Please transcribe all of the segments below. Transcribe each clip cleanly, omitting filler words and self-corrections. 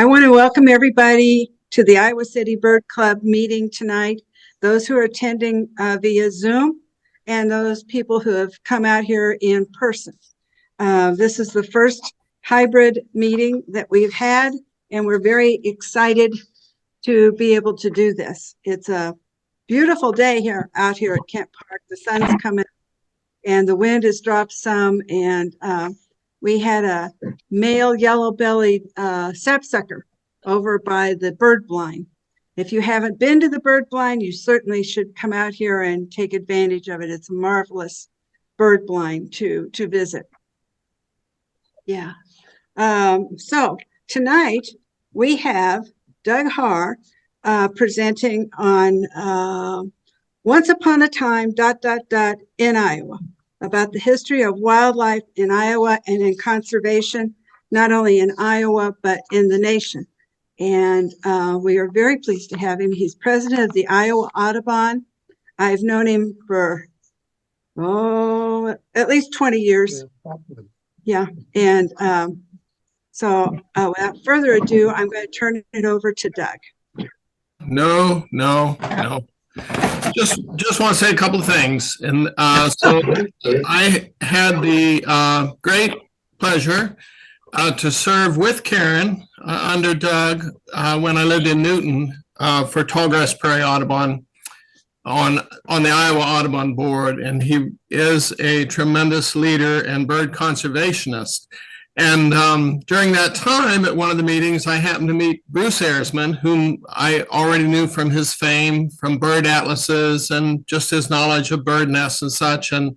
I want to welcome everybody to the Iowa City Bird Club meeting tonight, those who are attending via Zoom and those people who have come out here in person. This is the first hybrid meeting that we've had, and we're very excited to be able to do this. It's a beautiful day out here at Kent Park. The sun's coming and the wind has dropped some, and we had a male yellow-bellied sapsucker over by the bird blind. If you haven't been to the bird blind, you certainly should come out here and take advantage of it. It's a marvelous bird blind to visit. Yeah. So tonight we have Doug Harr presenting on Once Upon a Time, ... in Iowa, about the history of wildlife in Iowa and in conservation, not only in Iowa, but in the nation. And we are very pleased to have him. He's president of the Iowa Audubon. I've known him for, at least 20 years. Yeah. And so without further ado, I'm going to turn it over to Doug. No. Just want to say a couple of things. And so I had the great pleasure to serve with Karen under Doug when I lived in Newton for Tallgrass Prairie Audubon on the Iowa Audubon Board. And he is a tremendous leader and bird conservationist. And during that time at one of the meetings, I happened to meet Bruce Ayersman, whom I already knew from his fame from bird atlases and just his knowledge of bird nests and such. And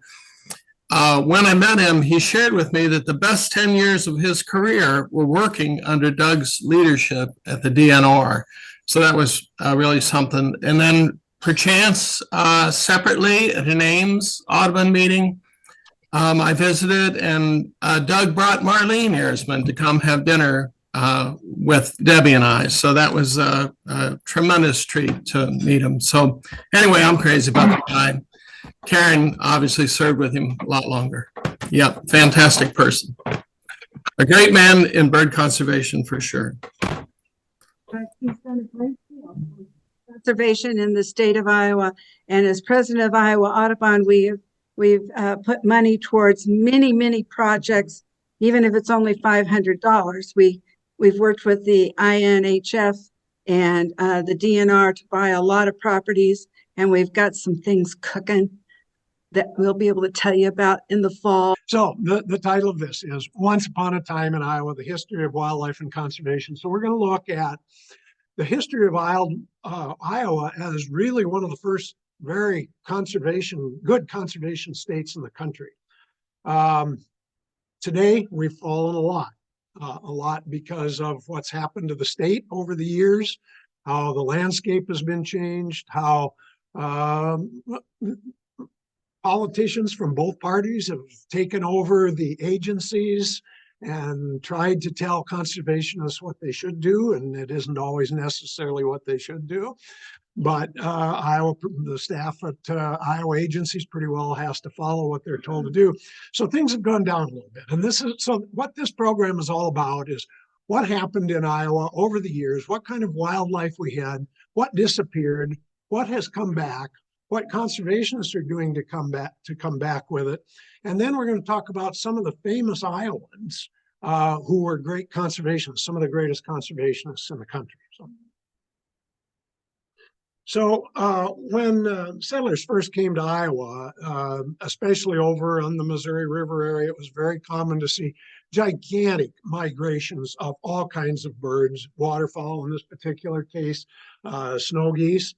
when I met him, he shared with me that the best 10 years of his career were working under Doug's leadership at the DNR. So that was really something. And then perchance separately at an Ames Audubon meeting, I visited, and Doug brought Marlene Ayersman to come have dinner with Debbie and I. So that was a tremendous treat to meet him. So anyway, I'm crazy about the guy. Karen obviously served with him a lot longer. Yep, fantastic person. A great man in bird conservation for sure. He's done a great deal for conservation in the state of Iowa. And as president of Iowa Audubon, We've put money towards many projects, even if it's only $500. We've worked with the INHF and the DNR to buy a lot of properties, and we've got some things cooking that we'll be able to tell you about in the fall. So the title of this is Once Upon a Time in Iowa, the History of Wildlife and Conservation. So we're going to look at the history of Iowa as really one of the first very good conservation states in the country. Today, we've fallen a lot because of what's happened to the state over the years, how the landscape has been changed, how politicians from both parties have taken over the agencies and tried to tell conservationists what they should do, and it isn't always necessarily what they should do. But the staff at Iowa agencies pretty well has to follow what they're told to do. So things have gone down a little bit. And what this program is all about is what happened in Iowa over the years, what kind of wildlife we had, what disappeared, what has come back, what conservationists are doing to come back with it. And then we're going to talk about some of the famous Iowans who were great conservationists, some of the greatest conservationists in the country. So when settlers first came to Iowa, especially over on the Missouri River area, it was very common to see gigantic migrations of all kinds of birds, waterfowl in this particular case, snow geese,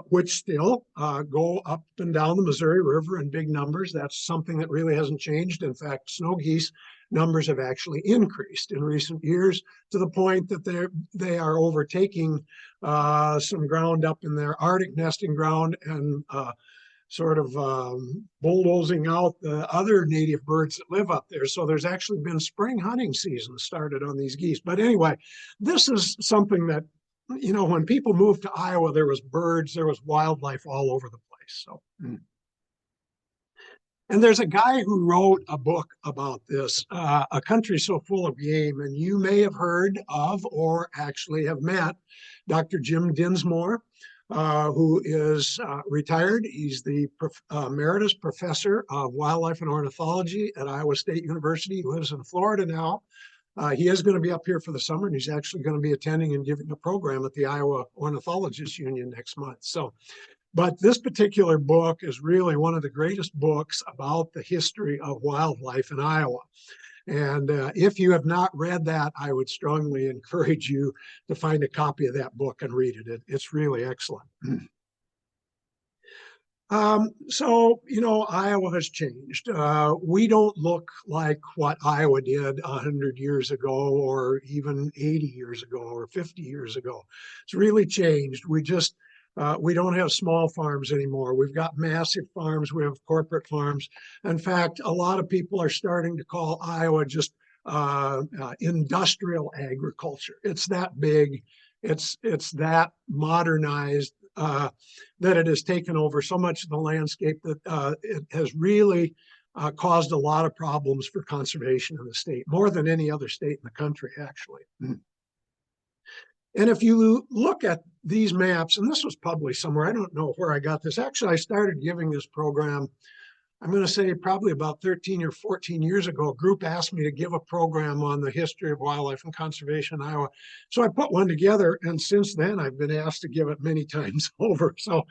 which still go up and down the Missouri River in big numbers. That's something that really hasn't changed. In fact, snow geese numbers have actually increased in recent years to the point that they are overtaking some ground up in their Arctic nesting ground and sort of bulldozing out the other native birds that live up there. So there's actually been spring hunting season started on these geese. But anyway, this is something that, you know, when people moved to Iowa, there was birds, there was wildlife all over the place. So And there's a guy who wrote a book about this, A Country So Full of Game, and you may have heard of or actually have met Dr. Jim Dinsmore, who is retired. He's the emeritus professor of wildlife and ornithology at Iowa State University. He lives in Florida now. He is going to be up here for the summer, and he's actually going to be attending and giving a program at the Iowa Ornithologists Union next month. So, but this particular book is really one of the greatest books about the history of wildlife in Iowa. And if you have not read that, I would strongly encourage you to find a copy of that book and read it. It's really excellent. So, you know, Iowa has changed. We don't look like what Iowa did 100 years ago, or even 80 years ago, or 50 years ago. It's really changed. We don't have small farms anymore. We've got massive farms. We have corporate farms. In fact, a lot of people are starting to call Iowa just industrial agriculture. It's that big. It's that modernized that it has taken over so much of the landscape that it has really caused a lot of problems for conservation in the state, more than any other state in the country, actually. And if you look at these maps, and this was published somewhere, I don't know where I got this. Actually, I started giving this program, I'm going to say probably about 13 or 14 years ago. A group asked me to give a program on the history of wildlife and conservation in Iowa. So I put one together, and since then I've been asked to give it many times over. So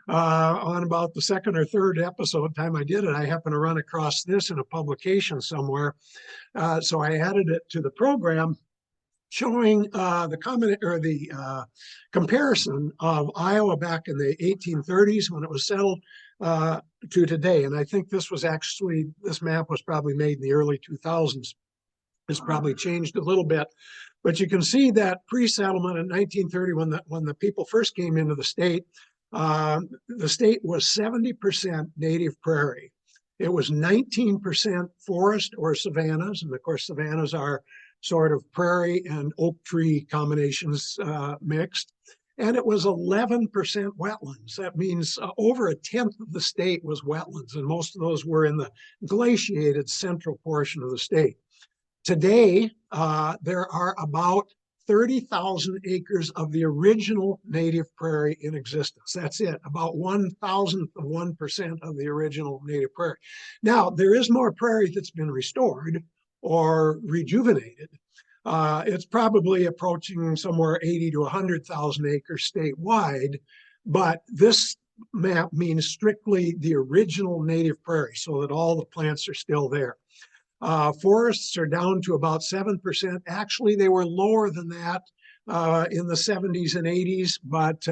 on about the second or third episode time I did it, I happened to run across this in a publication somewhere. So I added it to the program, showing the comparison of Iowa back in the 1830s when it was settled to today. And I think this map was probably made in the early 2000s. It's probably changed a little bit, but you can see that pre-settlement in 1930, when the people first came into the state was 70% native prairie. It was 19% forest or savannas, and of course savannas are sort of prairie and oak tree combinations mixed. And it was 11% wetlands. That means over a tenth of the state was wetlands, and most of those were in the glaciated central portion of the state. Today, there are about 30,000 acres of the original native prairie in existence. That's it, about 1,000th of 1% of the original native prairie. Now, there is more prairie that's been restored or rejuvenated. It's probably approaching somewhere 80 to 100,000 acres statewide, but this map means strictly the original native prairie, so that all the plants are still there. Forests are down to about 7%. Actually, they were lower than that in the 70s and 80s, but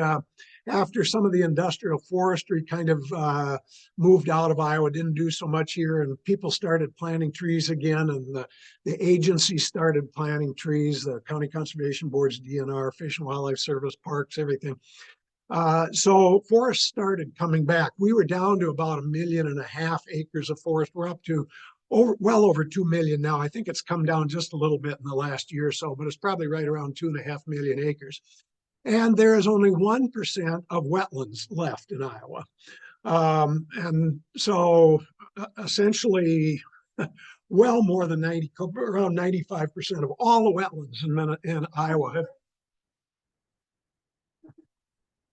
after some of the industrial forestry kind of moved out of Iowa, didn't do so much here, and people started planting trees again, and the agency started planting trees, the County Conservation Boards, DNR, Fish and Wildlife Service, parks, everything. So forests started coming back. We were down to about 1.5 million acres of forest. We're up to well over 2 million now. I think it's come down just a little bit in the last year or so, but it's probably right around 2.5 million acres. And there is only 1% of wetlands left in Iowa. And so essentially, well more than around 95% of all the wetlands in Iowa have.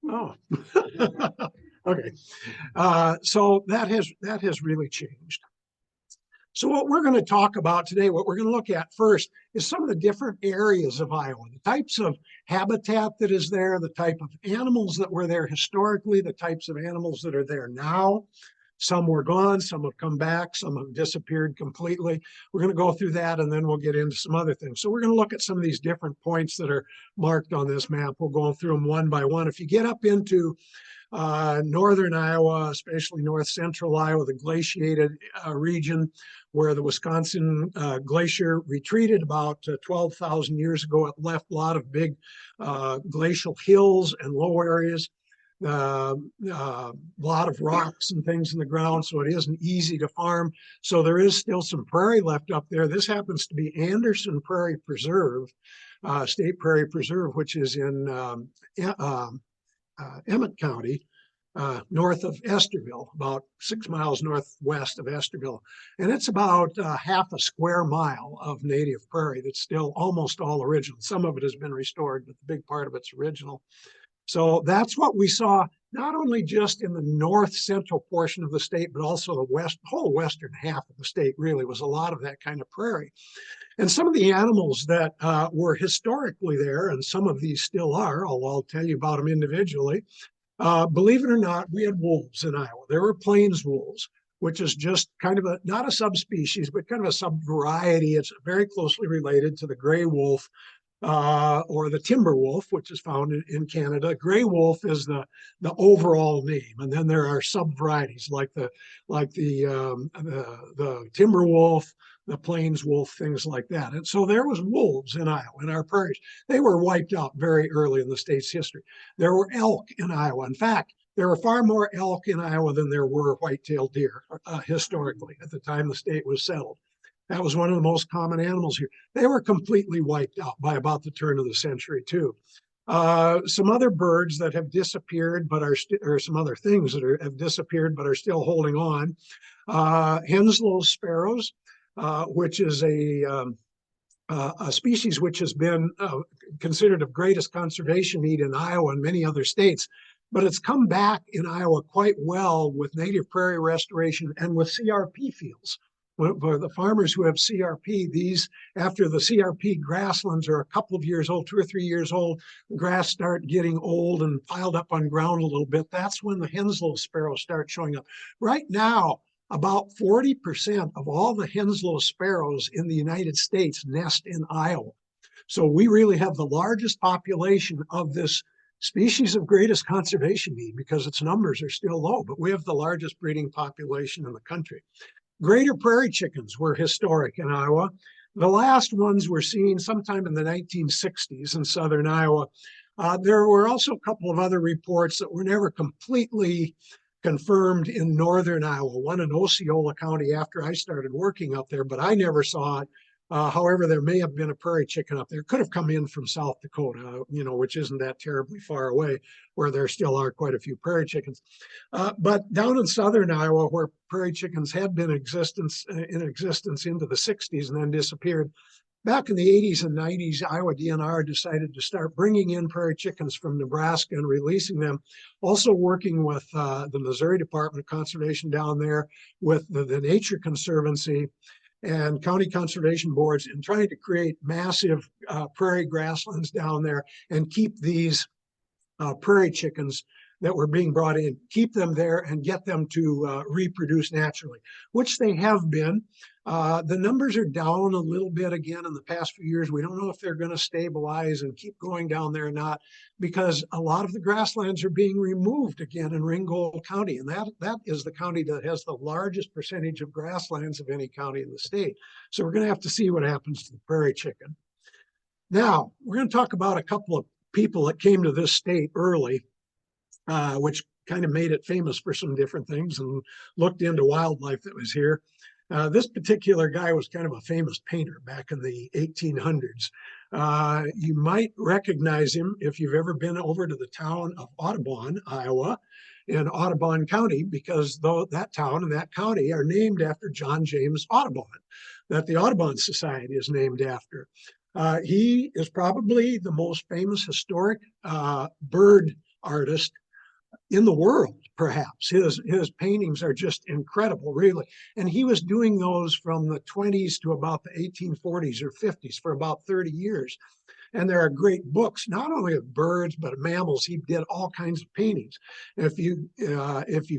Oh, okay. So that has really changed. So what we're going to talk about today, what we're going to look at first, is some of the different areas of Iowa, the types of habitat that is there, the type of animals that were there historically, the types of animals that are there now. Some were gone, some have come back, some have disappeared completely. We're going to go through that, and then we'll get into some other things. So we're going to look at some of these different points that are marked on this map. We'll go through them one by one. If you get up into northern Iowa, especially north central Iowa, the glaciated region where the Wisconsin glacier retreated about 12,000 years ago. It left a lot of big glacial hills and low areas, a lot of rocks and things in the ground, so it isn't easy to farm. So there is still some prairie left up there. This happens to be Anderson Prairie Preserve, State Prairie Preserve, which is in Emmett County. north of Esterville, about 6 miles northwest of Esterville. And it's about half a square mile of native prairie that's still almost all original. Some of it has been restored, but the big part of it's original. So that's what we saw, not only just in the north central portion of the state, but also the whole western half of the state really was a lot of that kind of prairie. And some of the animals that were historically there, and some of these still are, although I'll tell you about them individually. Believe it or not, we had wolves in Iowa. There were plains wolves, which is just kind of not a subspecies, but kind of a subvariety. It's very closely related to the gray wolf or the timber wolf, which is found in Canada. Gray wolf is the overall name, and then there are subvarieties like the timber wolf, the plains wolf, things like that. And so there was wolves in Iowa, in our prairies. They were wiped out very early in the state's history. There were elk in Iowa. In fact, there were far more elk in Iowa than there were white-tailed deer historically at the time the state was settled. That was one of the most common animals here. They were completely wiped out by about the turn of the century, too. Some other birds that have disappeared, but or some other things that have disappeared, but are still holding on. Henslow's sparrows, which is a species which has been considered of greatest conservation need in Iowa and many other states. But it's come back in Iowa quite well with native prairie restoration and with CRP fields. For the farmers who have CRP, these, after the CRP grasslands are a couple of years old, 2 or 3 years old, the grass start getting old and piled up on ground a little bit. That's when the Henslow sparrows start showing up. Right now, about 40% of all the Henslow sparrows in the United States nest in Iowa. So we really have the largest population of this species of greatest conservation need because its numbers are still low, but we have the largest breeding population in the country. Greater prairie chickens were historic in Iowa. The last ones were seen sometime in the 1960s in southern Iowa. There were also a couple of other reports that were never completely confirmed in northern Iowa, one in Osceola County after I started working up there, but I never saw it. However, there may have been a prairie chicken up there. Could have come in from South Dakota, which isn't that terribly far away, where there still are quite a few prairie chickens. But down in southern Iowa, where prairie chickens had been in existence into the 60s and then disappeared, back in the 80s and 90s, Iowa DNR decided to start bringing in prairie chickens from Nebraska and releasing them. Also working with the Missouri Department of Conservation down there, with the Nature Conservancy and county conservation boards, in trying to create massive prairie grasslands down there and keep these prairie chickens that were being brought in, keep them there and get them to reproduce naturally, which they have been. The numbers are down a little bit again in the past few years. We don't know if they're going to stabilize and keep going down there or not, because a lot of the grasslands are being removed again in Ringgold County. And that is the county that has the largest percentage of grasslands of any county in the state. So we're going to have to see what happens to the prairie chicken. Now, we're going to talk about a couple of people that came to this state early, which kind of made it famous for some different things and looked into wildlife that was here. This particular guy was kind of a famous painter back in the 1800s. You might recognize him if you've ever been over to the town of Audubon, Iowa, in Audubon County, because that town and that county are named after John James Audubon, that the Audubon Society is named after. He is probably the most famous historic bird artist in the world, perhaps. His paintings are just incredible, really. And he was doing those from the 20s to about the 1840s or 50s for about 30 years. And there are great books, not only of birds, but of mammals. He did all kinds of paintings. If you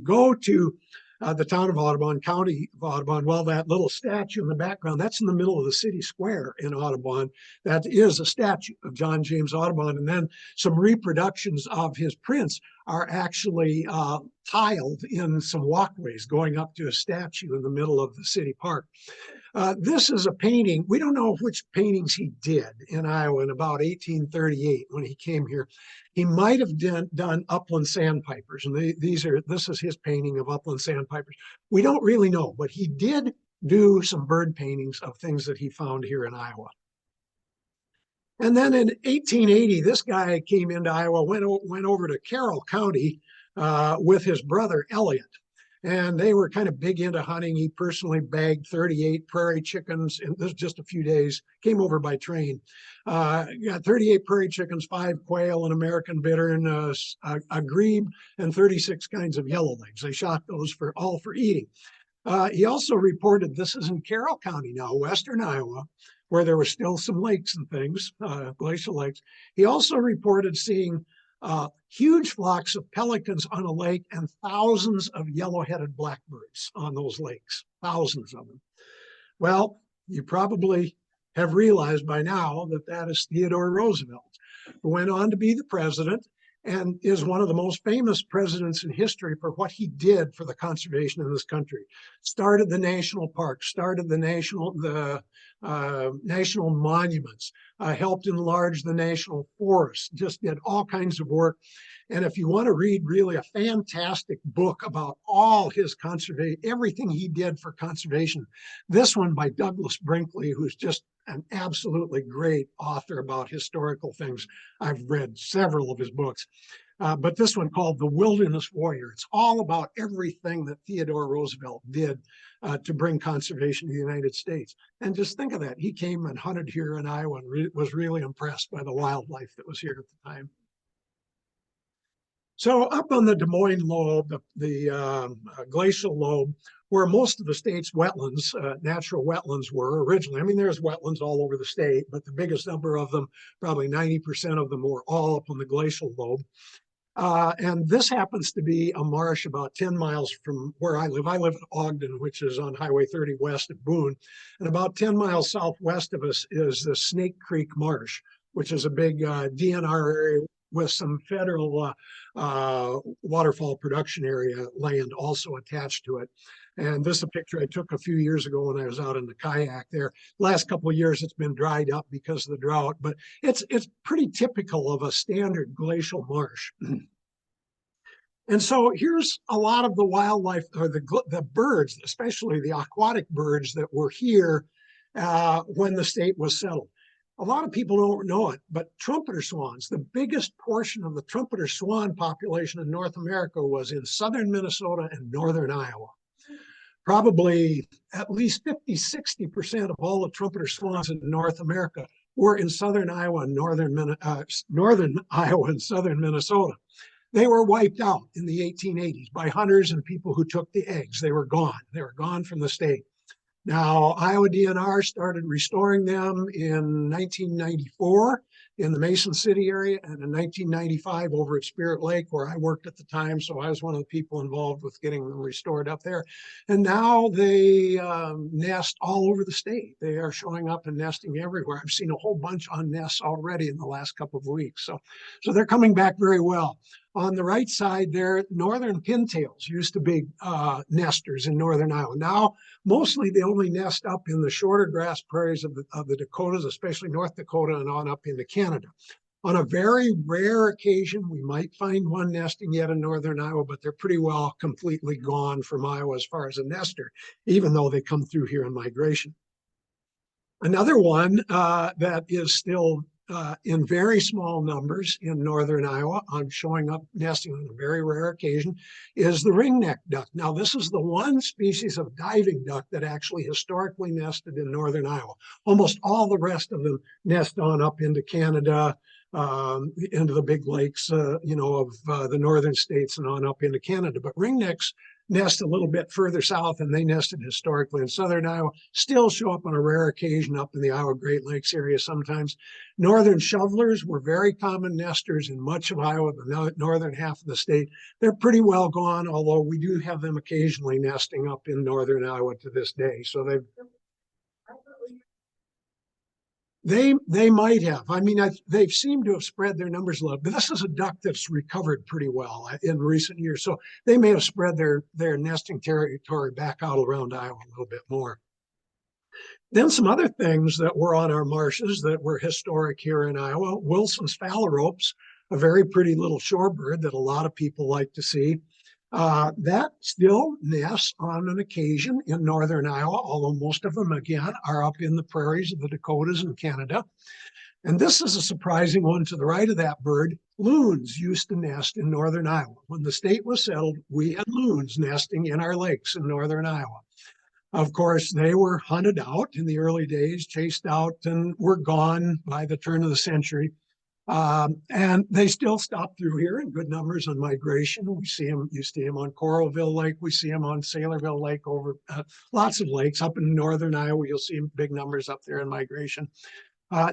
go to the town of Audubon, county of Audubon, well, that little statue in the background, that's in the middle of the city square in Audubon. That is a statue of John James Audubon. And then some reproductions of his prints are actually tiled in some walkways going up to a statue in the middle of the city park. This is a painting. We don't know which paintings he did in Iowa in about 1838 when he came here. He might have done upland sandpipers, and this is his painting of upland sandpipers. We don't really know, but he did do some bird paintings of things that he found here in Iowa. And then in 1880, this guy came into Iowa, went over to Carroll County, with his brother Elliot. And they were kind of big into hunting. He personally bagged 38 prairie chickens, and this was just a few days, came over by train. Got 38 prairie chickens, 5 quail, an American bittern, a grebe, and 36 kinds of yellowlegs. They shot those for all for eating. He also reported, this is in Carroll County now, western Iowa, where there were still some lakes and things, glacial lakes. He also reported seeing huge flocks of pelicans on a lake and thousands of yellow-headed blackbirds on those lakes, thousands of them. Well, you probably have realized by now that that is Theodore Roosevelt, who went on to be the president and is one of the most famous presidents in history for what he did for the conservation in this country. Started the national parks, started the national monuments, helped enlarge the national forests, just did all kinds of work. And if you want to read really a fantastic book about all his conservation, everything he did for conservation, this one by Douglas Brinkley, who's just an absolutely great author about historical things. I've read several of his books, but this one called The Wilderness Warrior. It's all about everything that Theodore Roosevelt did to bring conservation to the United States. And just think of that. He came and hunted here in Iowa and was really impressed by the wildlife that was here at the time. So up on the Des Moines lobe, the glacial lobe, where most of the state's wetlands, natural wetlands were originally. I mean, there's wetlands all over the state, but the biggest number of them, probably 90% of them, were all up on the glacial lobe. And this happens to be a marsh about 10 miles from where I live. I live in Ogden, which is on Highway 30 west of Boone. And about 10 miles southwest of us is the Snake Creek Marsh, which is a big DNR area with some federal waterfall production area land also attached to it. And this is a picture I took a few years ago when I was out in the kayak there. Last couple of years, it's been dried up because of the drought, but it's pretty typical of a standard glacial marsh. And so here's a lot of the wildlife, or the birds, especially the aquatic birds that were here when the state was settled. A lot of people don't know it, but trumpeter swans, the biggest portion of the trumpeter swan population in North America was in southern Minnesota and northern Iowa. Probably at least 50–60% of all the trumpeter swans in North America were in southern Iowa and northern Iowa and southern Minnesota. They were wiped out in the 1880s by hunters and people who took the eggs. They were gone. They were gone from the state. Now, Iowa DNR started restoring them in 1994 in the Mason City area, and in 1995 over at Spirit Lake, where I worked at the time. So I was one of the people involved with getting them restored up there. And now they nest all over the state. They are showing up and nesting everywhere. I've seen a whole bunch on nests already in the last couple of weeks. So they're coming back very well. On the right side there, northern pintails used to be nesters in northern Iowa. Now, mostly they only nest up in the shorter grass prairies of the Dakotas, especially North Dakota and on up into Canada. On a very rare occasion, we might find one nesting yet in northern Iowa, but they're pretty well completely gone from Iowa as far as a nester, even though they come through here in migration. Another one that is still in very small numbers in northern Iowa, on showing up nesting on a very rare occasion, is the ringneck duck. Now, this is the one species of diving duck that actually historically nested in northern Iowa. Almost all the rest of them nest on up into Canada, into the big lakes, of the northern states and on up into Canada. But ringnecks nest a little bit further south, and they nested historically in southern Iowa, still show up on a rare occasion up in the Iowa Great Lakes area sometimes. Northern shovelers were very common nesters in much of Iowa, the northern half of the state. They're pretty well gone, although we do have them occasionally nesting up in northern Iowa to this day. So they might have. I mean, they've seemed to have spread their numbers a little, but this is a duck that's recovered pretty well in recent years. So they may have spread their nesting territory back out around Iowa a little bit more. Then some other things that were on our marshes that were historic here in Iowa. Wilson's phalaropes, a very pretty little shorebird that a lot of people like to see. That still nests on an occasion in northern Iowa, although most of them, again, are up in the prairies of the Dakotas and Canada. And this is a surprising one to the right of that bird. Loons used to nest in northern Iowa. When the state was settled, we had loons nesting in our lakes in northern Iowa. Of course, they were hunted out in the early days, chased out, and were gone by the turn of the century. And they still stop through here in good numbers on migration. We see them, you see them on Coralville Lake. We see them on Saylorville Lake over lots of lakes up in northern Iowa. You'll see big numbers up there in migration.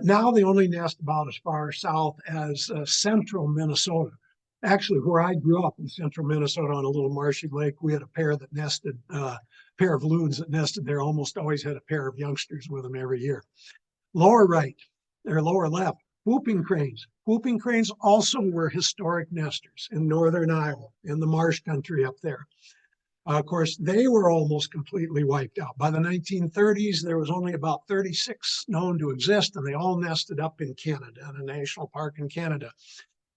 Now they only nest about as far south as central Minnesota. Actually, where I grew up in central Minnesota on a little marshy lake, we had a pair that nested, pair of loons that nested there, almost always had a pair of youngsters with them every year. Lower right, or lower left, whooping cranes. Whooping cranes also were historic nesters in northern Iowa, in the marsh country up there. Of course, they were almost completely wiped out. By the 1930s, there was only about 36 known to exist, and they all nested up in Canada, in a national park in Canada.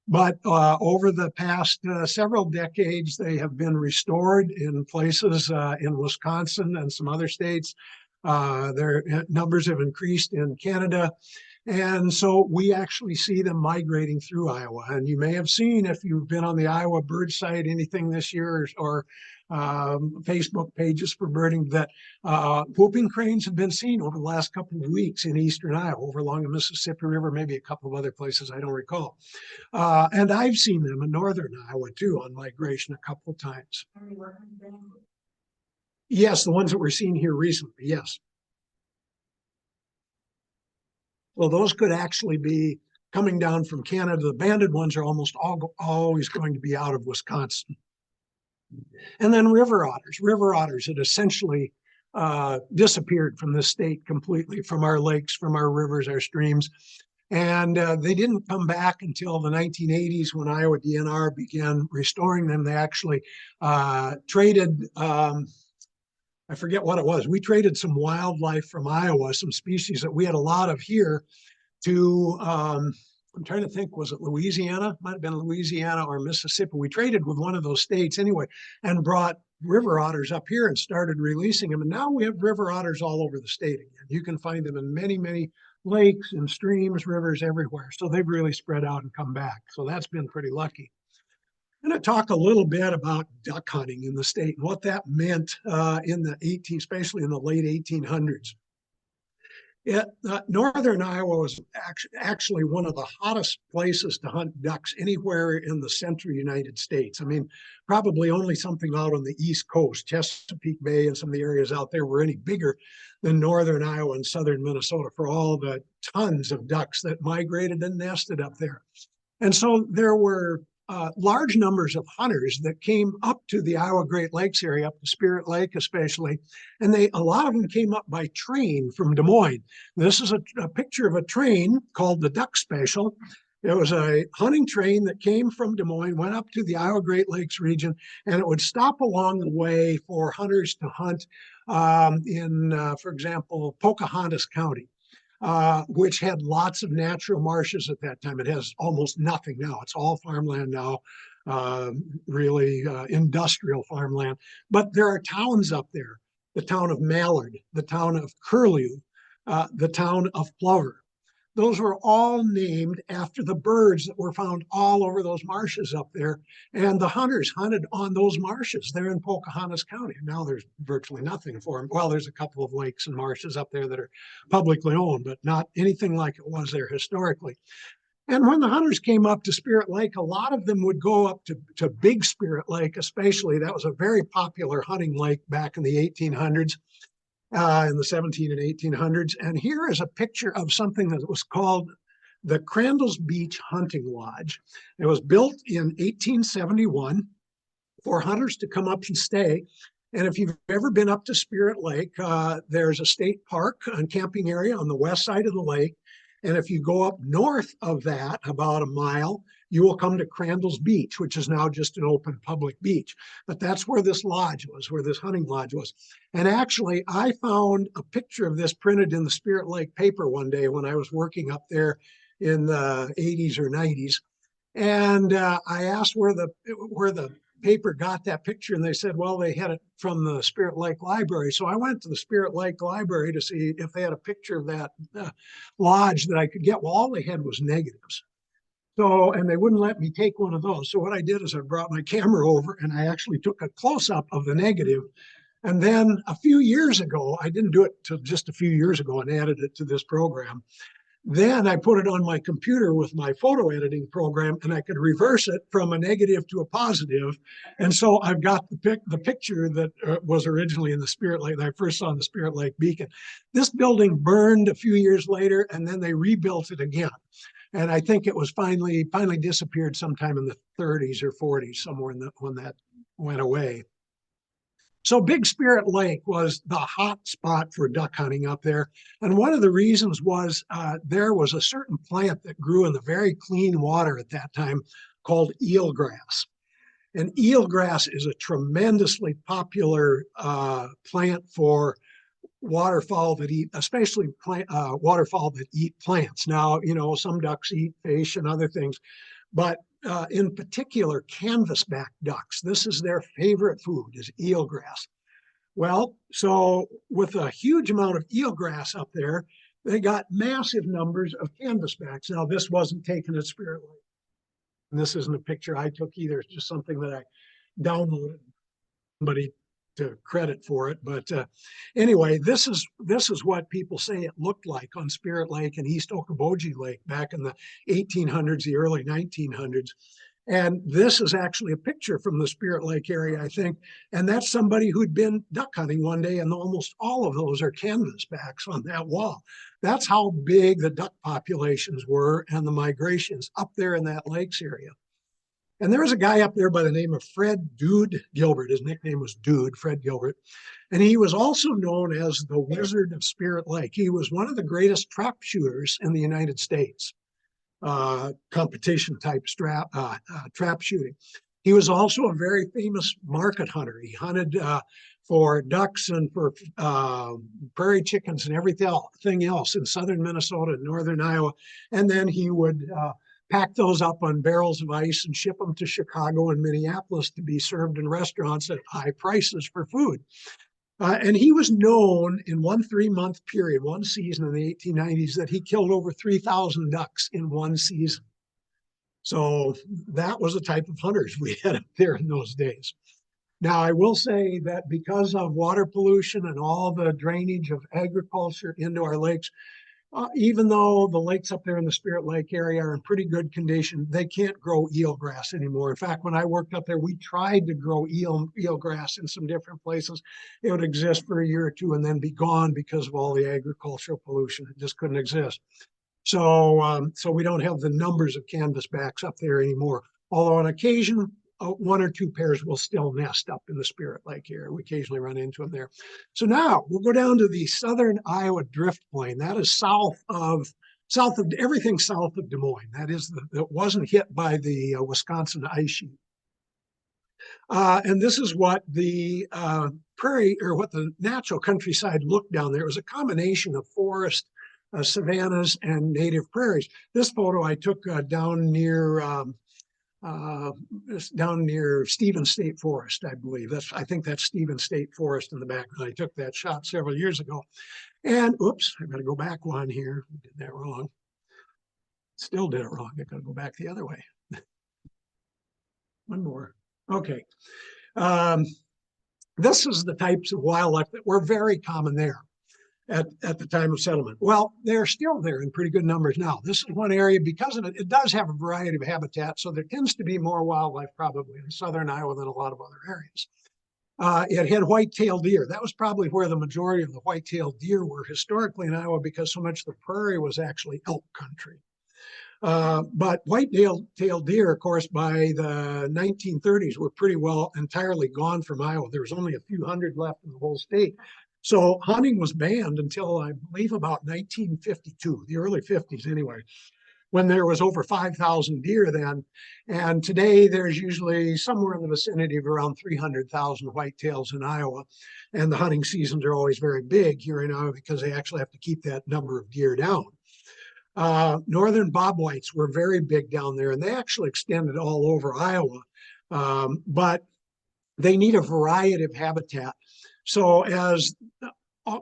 But over the past several decades, they have been restored in places in Wisconsin and some other states. Their numbers have increased in Canada. And so we actually see them migrating through Iowa. And you may have seen, if you've been on the Iowa bird site, anything this year, or Facebook pages for birding, that whooping cranes have been seen over the last couple of weeks in eastern Iowa, over along the Mississippi River, maybe a couple of other places I don't recall. And I've seen them in northern Iowa too on migration a couple of times. Yes, the ones that we're seeing here recently, yes. Well, those could actually be coming down from Canada. The banded ones are almost always going to be out of Wisconsin. And then river otters. River otters had essentially disappeared from the state completely, from our lakes, from our rivers, our streams. And they didn't come back until the 1980s when Iowa DNR began restoring them. They actually traded, I forget what it was. We traded some wildlife from Iowa, some species that we had a lot of here, to, I'm trying to think, was it Louisiana? Might have been Louisiana or Mississippi. We traded with one of those states anyway, and brought river otters up here and started releasing them. And now we have river otters all over the state again. You can find them in many, many lakes and streams, rivers, everywhere. So they've really spread out and come back. So that's been pretty lucky. I'm going to talk a little bit about duck hunting in the state and what that meant especially in the late 1800s. Northern Iowa was actually one of the hottest places to hunt ducks anywhere in the central United States. I mean, probably only something out on the East Coast, Chesapeake Bay and some of the areas out there were any bigger than northern Iowa and southern Minnesota for all the tons of ducks that migrated and nested up there. And so there were large numbers of hunters that came up to the Iowa Great Lakes area, up to Spirit Lake especially, and a lot of them came up by train from Des Moines. This is a picture of a train called the Duck Special. It was a hunting train that came from Des Moines, went up to the Iowa Great Lakes region, and it would stop along the way for hunters to hunt for example, Pocahontas County. Which had lots of natural marshes at that time. It has almost nothing now. It's all farmland now, really industrial farmland. But there are towns up there, the town of Mallard, the town of Curlew, the town of Plover. Those were all named after the birds that were found all over those marshes up there. And the hunters hunted on those marshes there in Pocahontas County. Now there's virtually nothing for them. Well, there's a couple of lakes and marshes up there that are publicly owned, but not anything like it was there historically. And when the hunters came up to Spirit Lake, a lot of them would go up to Big Spirit Lake, especially. That was a very popular hunting lake back in the 1800s. In the 17 and 1800s. And here is a picture of something that was called the Crandall's Beach Hunting Lodge. It was built in 1871 for hunters to come up and stay. And if you've ever been up to Spirit Lake, there's a state park and camping area on the west side of the lake. And if you go up north of that, about a mile, you will come to Crandall's Beach, which is now just an open public beach. But that's where this lodge was, where this hunting lodge was. And actually, I found a picture of this printed in the Spirit Lake paper one day when I was working up there in the 80s or 90s. And I asked where the paper got that picture and they said, well, they had it from the Spirit Lake Library. So I went to the Spirit Lake Library to see if they had a picture of that lodge that I could get. Well, all they had was negatives. So, and they wouldn't let me take one of those. So what I did is I brought my camera over and I actually took a close-up of the negative. And then a few years ago, I didn't do it till just a few years ago and added it to this program. Then I put it on my computer with my photo editing program and I could reverse it from a negative to a positive. And so I've got the picture that was originally in the Spirit Lake that I first saw in the Spirit Lake Beacon. This building burned a few years later and then they rebuilt it again. And I think it was finally disappeared sometime in the 30s or 40s, somewhere when that went away. So Big Spirit Lake was the hot spot for duck hunting up there. And one of the reasons was there was a certain plant that grew in the very clean water at that time called eelgrass. And eelgrass is a tremendously popular plant for waterfowl that eat, especially waterfowl that eat plants. Now, you know, some ducks eat fish and other things, but in particular, canvasback ducks. This is their favorite food, is eelgrass. Well, so with a huge amount of eelgrass up there, they got massive numbers of canvasbacks. Now, this wasn't taken at Spirit Lake. And this isn't a picture I took either. It's just something that I downloaded. Somebody to credit for it. But anyway, this is what people say it looked like on Spirit Lake and East Okoboji Lake back in the 1800s, the early 1900s. And this is actually a picture from the Spirit Lake area, I think. And that's somebody who'd been duck hunting one day, and almost all of those are canvasbacks on that wall. That's how big the duck populations were and the migrations up there in that lakes area. And there was a guy up there by the name of Fred Dude Gilbert. His nickname was Dude, Fred Gilbert. And he was also known as the Wizard of Spirit Lake. He was one of the greatest trap shooters in the United States, competition type trap shooting. He was also a very famous market hunter. He hunted for ducks and for prairie chickens and everything else in southern Minnesota and northern Iowa. And then he would pack those up on barrels of ice and ship them to Chicago and Minneapolis to be served in restaurants at high prices for food. And he was known in one 3-month period, one season in the 1890s, that he killed over 3,000 ducks in one season. So that was the type of hunters we had up there in those days. Now, I will say that because of water pollution and all the drainage of agriculture into our lakes, even though the lakes up there in the Spirit Lake area are in pretty good condition, they can't grow eelgrass anymore. In fact, when I worked up there, we tried to grow eelgrass in some different places. It would exist for a year or two and then be gone because of all the agricultural pollution. It just couldn't exist. So, so we don't have the numbers of canvasbacks up there anymore. Although on occasion, 1 or 2 pairs will still nest up in the Spirit Lake area. We occasionally run into them there. So now we'll go down to the southern Iowa Drift Plain. That is south of everything south of Des Moines. That wasn't hit by the Wisconsin ice sheet. And this is what the prairie, or what the natural countryside looked down there. It was a combination of forest, savannas, and native prairies. This photo I took down near Stevens State Forest, I believe. I think that's Stevens State Forest in the background. I took that shot several years ago. And oops, I gotta go back one here. I did that wrong. Still did it wrong. I gotta go back the other way. One more. Okay. This is the types of wildlife that were very common there at the time of settlement. Well, they're still there in pretty good numbers now. This is one area, because of it, it does have a variety of habitat, so there tends to be more wildlife probably in southern Iowa than a lot of other areas. It had white-tailed deer. That was probably where the majority of the white-tailed deer were historically in Iowa, because so much of the prairie was actually elk country. But white-tailed deer, of course, by the 1930s were pretty well entirely gone from Iowa. There was only a few hundred left in the whole state. So hunting was banned until, I believe, about 1952, the early 50s anyway, when there was over 5,000 deer then. And today there's usually somewhere in the vicinity of around 300,000 whitetails in Iowa. And the hunting seasons are always very big here in Iowa because they actually have to keep that number of deer down. Northern bobwhites were very big down there, and they actually extended all over Iowa. But they need a variety of habitat. So as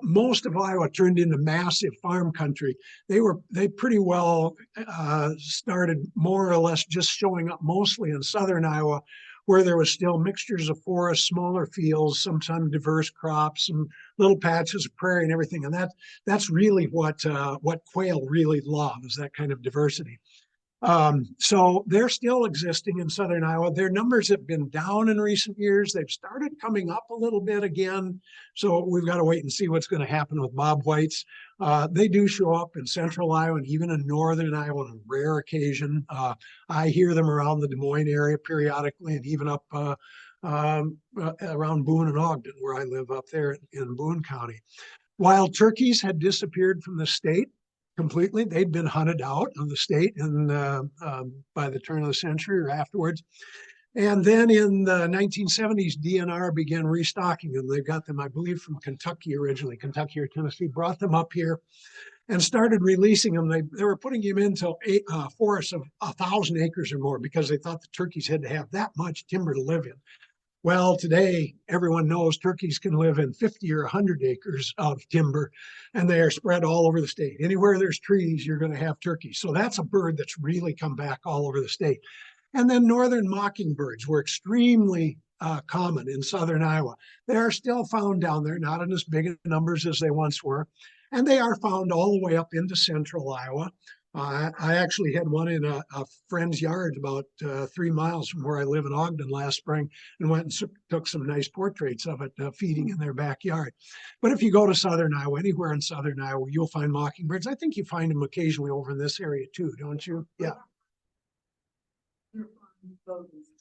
most of Iowa turned into massive farm country, they pretty well started more or less just showing up mostly in southern Iowa, where there was still mixtures of forest, smaller fields, sometimes diverse crops, some little patches of prairie and everything. And that's really what quail really love, is that kind of diversity. So they're still existing in southern Iowa. Their numbers have been down in recent years. They've started coming up a little bit again. So we've got to wait and see what's going to happen with bobwhites. They do show up in central Iowa and even in northern Iowa on a rare occasion. I hear them around the Des Moines area periodically, and even up around Boone and Ogden, where I live up there in Boone County. Wild turkeys had disappeared from the state completely. They'd been hunted out of the state by the turn of the century or afterwards. And then in the 1970s, DNR began restocking them. They got them, I believe, from Kentucky originally, Kentucky or Tennessee, brought them up here and started releasing them. They were putting them into forests of 1,000 acres or more because they thought the turkeys had to have that much timber to live in. Well, today, everyone knows turkeys can live in 50 or 100 acres of timber, and they are spread all over the state. Anywhere there's trees, you're going to have turkeys. So that's a bird that's really come back all over the state. And then northern mockingbirds were extremely common in southern Iowa. They are still found down there, not in as big numbers as they once were. And they are found all the way up into central Iowa. I actually had one in a friend's yard about 3 miles from where I live in Ogden last spring, and went and took some nice portraits of it feeding in their backyard. But if you go to southern Iowa, anywhere in southern Iowa, you'll find mockingbirds. I think you find them occasionally over in this area too, don't you? Yeah.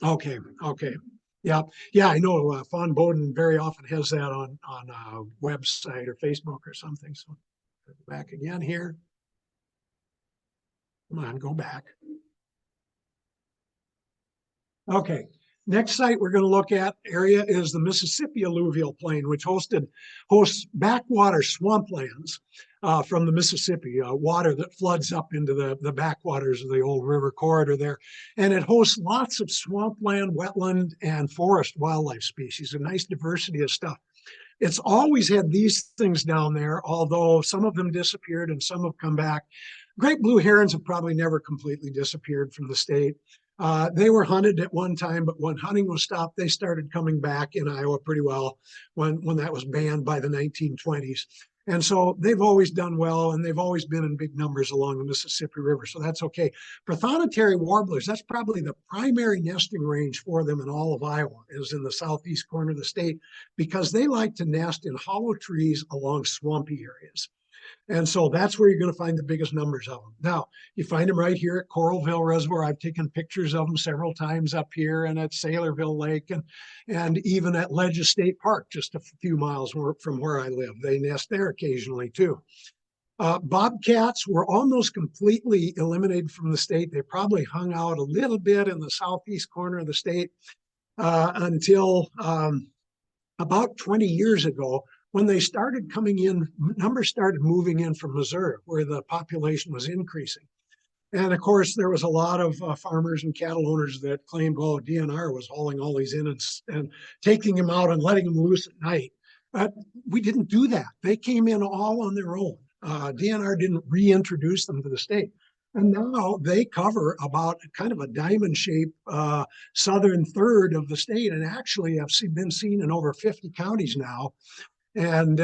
Okay. Yeah. I know Fawn Bowden very often has that on a website or Facebook or something. So back again here. Come on, go back. Okay, next site we're going to look at area is the Mississippi alluvial plain, which hosts backwater swamplands from the Mississippi, water that floods up into the backwaters of the old river corridor there. And it hosts lots of swampland, wetland, and forest wildlife species, a nice diversity of stuff. It's always had these things down there, although some of them disappeared and some have come back. Great blue herons have probably never completely disappeared from the state. They were hunted at one time, but when hunting was stopped, they started coming back in Iowa pretty well when that was banned by the 1920s. And so they've always done well, and they've always been in big numbers along the Mississippi River. So that's okay. Prothonotary warblers, that's probably the primary nesting range for them in all of Iowa, is in the southeast corner of the state, because they like to nest in hollow trees along swampy areas. And so that's where you're going to find the biggest numbers of them. Now, you find them right here at Coralville Reservoir. I've taken pictures of them several times up here and at Saylorville Lake and even at Ledges State Park, just a few miles from where I live. They nest there occasionally too. Bobcats were almost completely eliminated from the state. They probably hung out a little bit in the southeast corner of the state until about 20 years ago, when they started coming in, numbers started moving in from Missouri, where the population was increasing. And of course, there was a lot of farmers and cattle owners that claimed, oh, DNR was hauling all these in and taking them out and letting them loose at night. But we didn't do that. They came in all on their own. DNR didn't reintroduce them to the state. And now they cover about kind of a diamond-shaped southern third of the state, and actually have been seen in over 50 counties now. And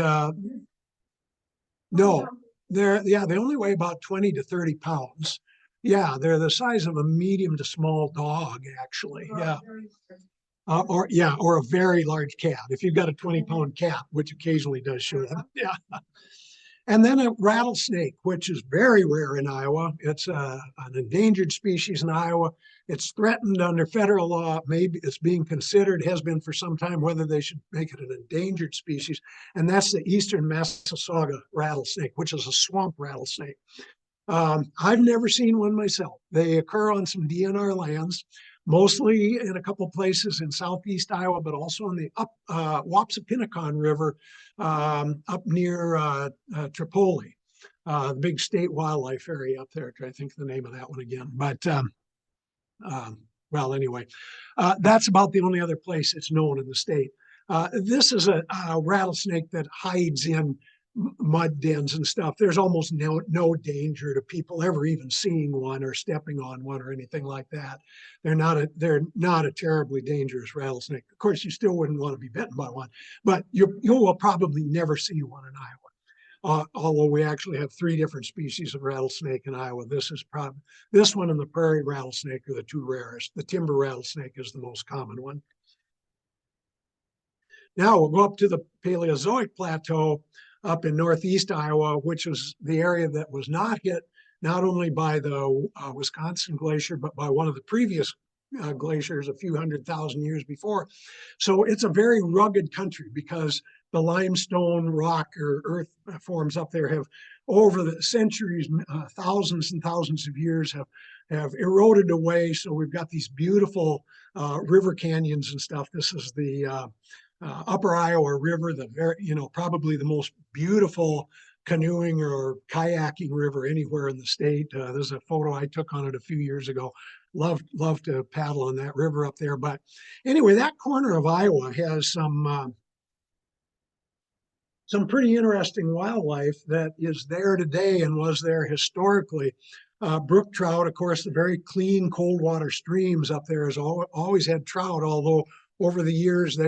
no, they only weigh about 20 to 30 pounds. Yeah, they're the size of a medium to small dog, actually. Yeah. Or a very large cat. If you've got a 20-pound cat, which occasionally does show them. Yeah. And then a rattlesnake, which is very rare in Iowa. It's an endangered species in Iowa. It's threatened under federal law. Maybe it's being considered, has been for some time, whether they should make it an endangered species. And that's the eastern Massasauga rattlesnake, which is a swamp rattlesnake. I've never seen one myself. They occur on some DNR lands, mostly in a couple places in southeast Iowa, but also in the Wapsipinicon River up near Tripoli, the big state wildlife area up there. I think the name of that one again. But well, anyway, that's about the only other place it's known in the state. This is a rattlesnake that hides in mud dens and stuff. There's almost no danger to people ever even seeing one or stepping on one or anything like that. They're not a terribly dangerous rattlesnake. Of course, you still wouldn't want to be bitten by one, but you will probably never see one in Iowa. Although we actually have 3 different species of rattlesnake in Iowa. This one and the prairie rattlesnake are the 2 rarest. The timber rattlesnake is the most common one. Now we'll go up to the Paleozoic plateau up in northeast Iowa, which was the area that was not hit not only by the Wisconsin glacier, but by one of the previous glaciers a few 100,000 years before. So it's a very rugged country because the limestone rock or earth forms up there have over the centuries, thousands and thousands of years have eroded away. So we've got these beautiful river canyons and stuff. This is the Upper Iowa River, probably the most beautiful canoeing or kayaking river anywhere in the state. There's a photo I took on it a few years ago. Love to paddle on that river up there. But anyway, that corner of Iowa has some pretty interesting wildlife that is there today and was there historically. Brook trout, of course, the very clean cold water streams up there has always had trout, although over the years, a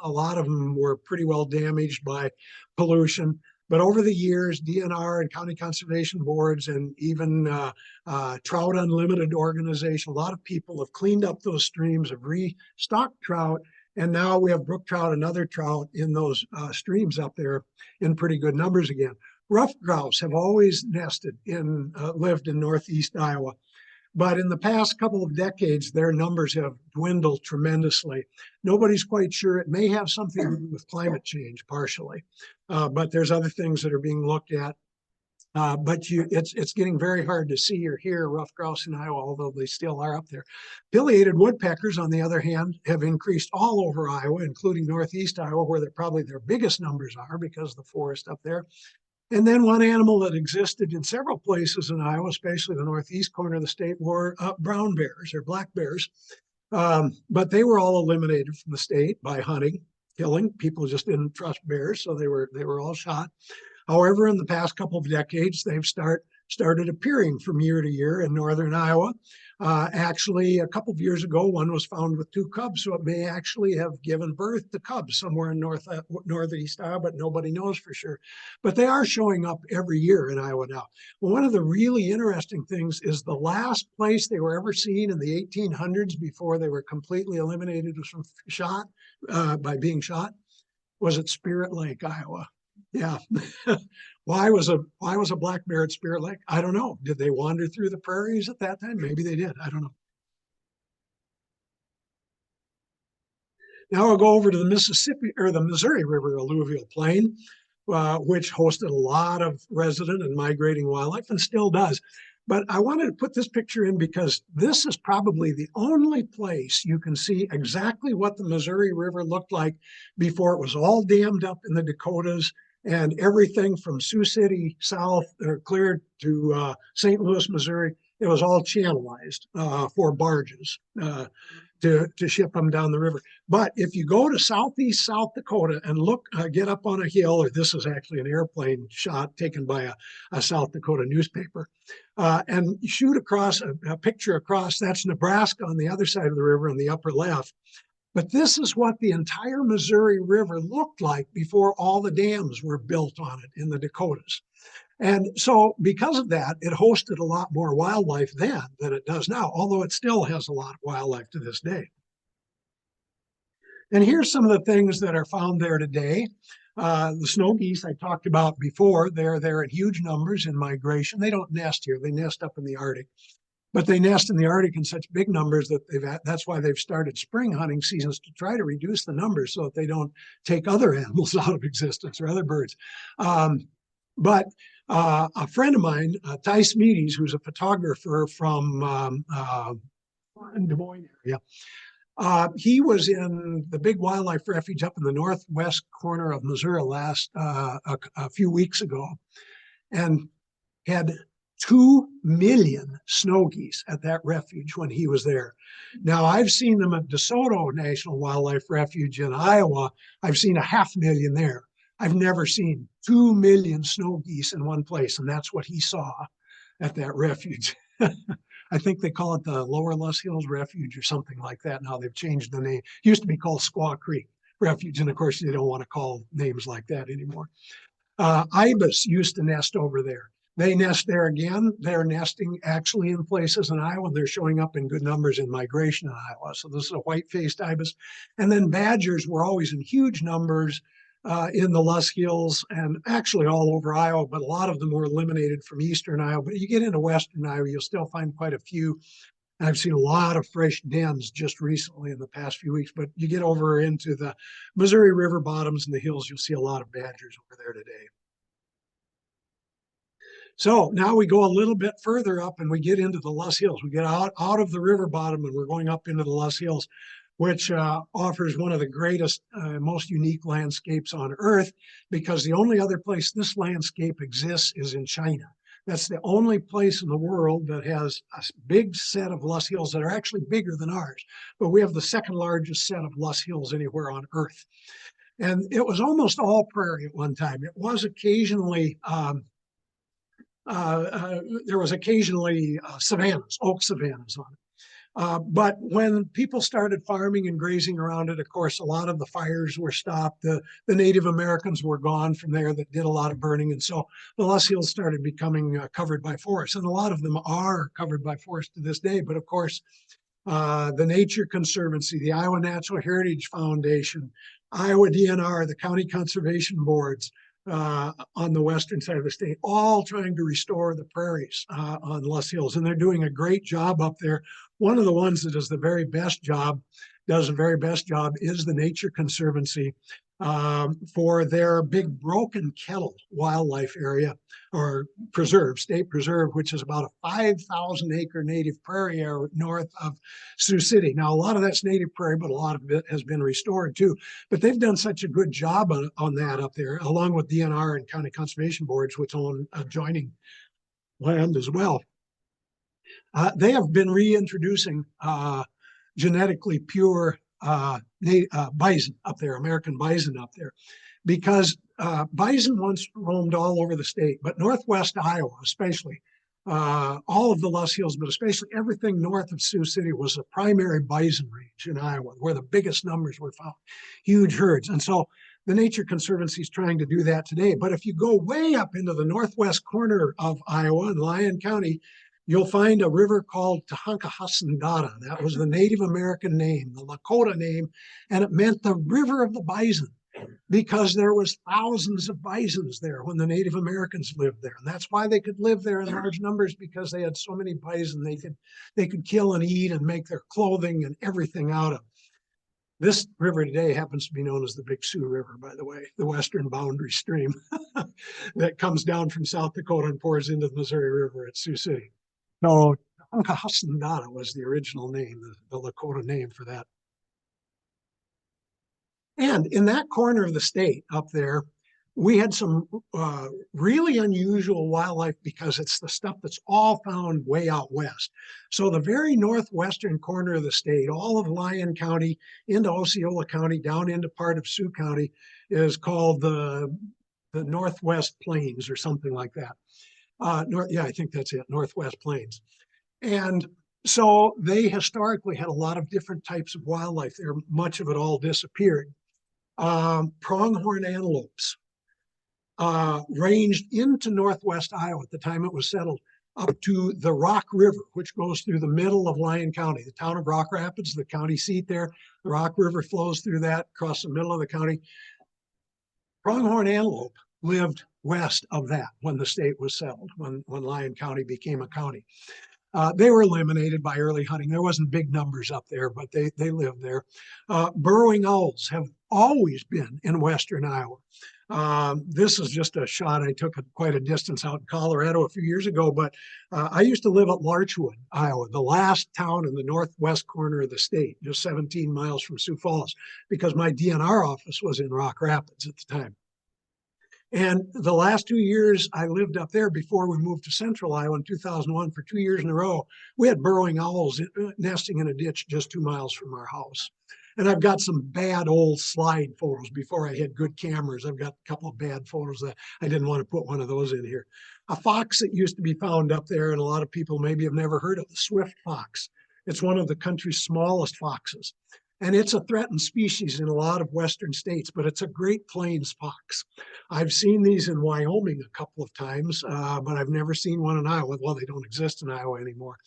lot of them were pretty well damaged by pollution. But over the years, DNR and county conservation boards and even Trout Unlimited organization, a lot of people have cleaned up those streams, have restocked trout, and now we have brook trout and other trout in those streams up there in pretty good numbers again. Ruffed grouse have always lived in northeast Iowa. But in the past couple of decades, their numbers have dwindled tremendously. Nobody's quite sure. It may have something to do with climate change, partially. But there's other things that are being looked at. But it's getting very hard to see or hear ruffed grouse in Iowa, although they still are up there. Pileated woodpeckers, on the other hand, have increased all over Iowa, including northeast Iowa, where probably their biggest numbers are because of the forest up there. And then one animal that existed in several places in Iowa, especially the northeast corner of the state, were brown bears or black bears. But they were all eliminated from the state by hunting, killing. People just didn't trust bears, so they were all shot. However, in the past couple of decades, they've started appearing from year to year in northern Iowa. Actually, a couple of years ago, one was found with 2 cubs, so it may actually have given birth to cubs somewhere in northeast Iowa, but nobody knows for sure. But they are showing up every year in Iowa now. Well, one of the really interesting things is the last place they were ever seen in the 1800s before they were completely eliminated by being shot was at Spirit Lake, Iowa. Yeah. Why was a black bear at Spirit Lake? I don't know. Did they wander through the prairies at that time? Maybe they did. I don't know. Now I'll go over to the Mississippi or the Missouri River alluvial plain, which hosted a lot of resident and migrating wildlife and still does. But I wanted to put this picture in because this is probably the only place you can see exactly what the Missouri River looked like before it was all dammed up in the Dakotas and everything from Sioux City south or clear to St. Louis, Missouri. It was all channelized for barges to ship them down the river. But if you go to southeast South Dakota and get up on a hill, or this is actually an airplane shot taken by a South Dakota newspaper, and shoot across a picture across, that's Nebraska on the other side of the river on the upper left. But this is what the entire Missouri River looked like before all the dams were built on it in the Dakotas. And so because of that, it hosted a lot more wildlife then than it does now, although it still has a lot of wildlife to this day. And here's some of the things that are found there today. The snow geese I talked about before, they're there in huge numbers in migration. They don't nest here, they nest up in the Arctic. But they nest in the Arctic in such big numbers that that's why they've started spring hunting seasons to try to reduce the numbers so that they don't take other animals out of existence or other birds. But a friend of mine, Ty Smedes, who's a photographer from Des Moines area, he was in the big wildlife refuge up in the northwest corner of Missouri a few weeks ago, and had 2 million snow geese at that refuge when he was there. Now, I've seen them at DeSoto National Wildlife Refuge in Iowa. I've seen 500,000 there. I've never seen 2 million snow geese in one place, and that's what he saw at that refuge. I think they call it the Lower Luss Hills Refuge or something like that. Now they've changed the name. It used to be called Squaw Creek Refuge, and of course they don't want to call names like that anymore. Ibis used to nest over there. They nest there again. They're nesting actually in places in Iowa. They're showing up in good numbers in migration in Iowa. So this is a white-faced ibis. And then badgers were always in huge numbers in the Luss Hills and actually all over Iowa, but a lot of them were eliminated from eastern Iowa. But you get into western Iowa, you'll still find quite a few. I've seen a lot of fresh dens just recently in the past few weeks, but you get over into the Missouri River bottoms and the hills, you'll see a lot of badgers over there today. So now we go a little bit further up and we get into the Luss Hills. We get out of the river bottom and we're going up into the Luss Hills, which offers one of the greatest, most unique landscapes on Earth, because the only other place this landscape exists is in China. That's the only place in the world that has a big set of Luss Hills that are actually bigger than ours. But we have the second largest set of Luss Hills anywhere on Earth. And it was almost all prairie at one time. It was occasionally there was occasionally savannas, oak savannas on it. But when people started farming and grazing around it, of course, a lot of the fires were stopped. The Native Americans were gone from there that did a lot of burning. And so the Luss Hills started becoming covered by forest. And a lot of them are covered by forest to this day. But of course, the Nature Conservancy, the Iowa Natural Heritage Foundation, Iowa DNR, the county conservation boards, on the western side of the state, all trying to restore the prairies on Luss Hills. And they're doing a great job up there. One of the ones that does the very best job is the Nature Conservancy for their big Broken Kettle wildlife area or preserve, state preserve, which is about a 5,000 acre native prairie area north of Sioux City. Now, a lot of that's native prairie, but a lot of it has been restored too. But they've done such a good job on that up there, along with DNR and county conservation boards, which own adjoining land as well. They have been reintroducing genetically pure bison up there, American bison up there, because bison once roamed all over the state, but northwest Iowa, especially, all of the Luss Hills, but especially everything north of Sioux City was a primary bison range in Iowa, where the biggest numbers were found, huge herds. And so the Nature Conservancy is trying to do that today. But if you go way up into the northwest corner of Iowa in Lyon County, you'll find a river called Tahankahasandata. That was the Native American name, the Lakota name, and it meant the river of the bison because there was thousands of bisons there when the Native Americans lived there. And that's why they could live there in large numbers, because they had so many bison they could kill and eat and make their clothing and everything out of. This river today happens to be known as the Big Sioux River, by the way, the western boundary stream that comes down from South Dakota and pours into the Missouri River at Sioux City. So Tahankahasandata was the original name, the Lakota name for that. And in that corner of the state up there, we had some really unusual wildlife because it's the stuff that's all found way out west. So the very northwestern corner of the state, all of Lyon County into Osceola County, down into part of Sioux County, is called the Northwest Plains or something like that. I think that's it, Northwest Plains. And so they historically had a lot of different types of wildlife there. Much of it all disappeared. Pronghorn antelopes ranged into northwest Iowa at the time it was settled, up to the Rock River, which goes through the middle of Lyon County. The town of Rock Rapids, the county seat there, the Rock River flows through that, across the middle of the county. Pronghorn antelope lived west of that when the state was settled, when Lyon County became a county. They were eliminated by early hunting. There wasn't big numbers up there, but they lived there. Burrowing owls have always been in western Iowa. This is just a shot I took at quite a distance out in Colorado a few years ago, but I used to live at Larchwood, Iowa, the last town in the northwest corner of the state, just 17 miles from Sioux Falls, because my DNR office was in Rock Rapids at the time. And the last 2 years I lived up there before we moved to central Iowa in 2001, for 2 years in a row, we had burrowing owls nesting in a ditch just 2 miles from our house. And I've got some bad old slide photos before I had good cameras. I've got a couple of bad photos that I didn't want to put one of those in here. A fox that used to be found up there, and a lot of people maybe have never heard of, the swift fox. It's one of the country's smallest foxes. And it's a threatened species in a lot of western states, but it's a Great Plains fox. I've seen these in Wyoming a couple of times, but I've never seen one in Iowa. Well, they don't exist in Iowa anymore.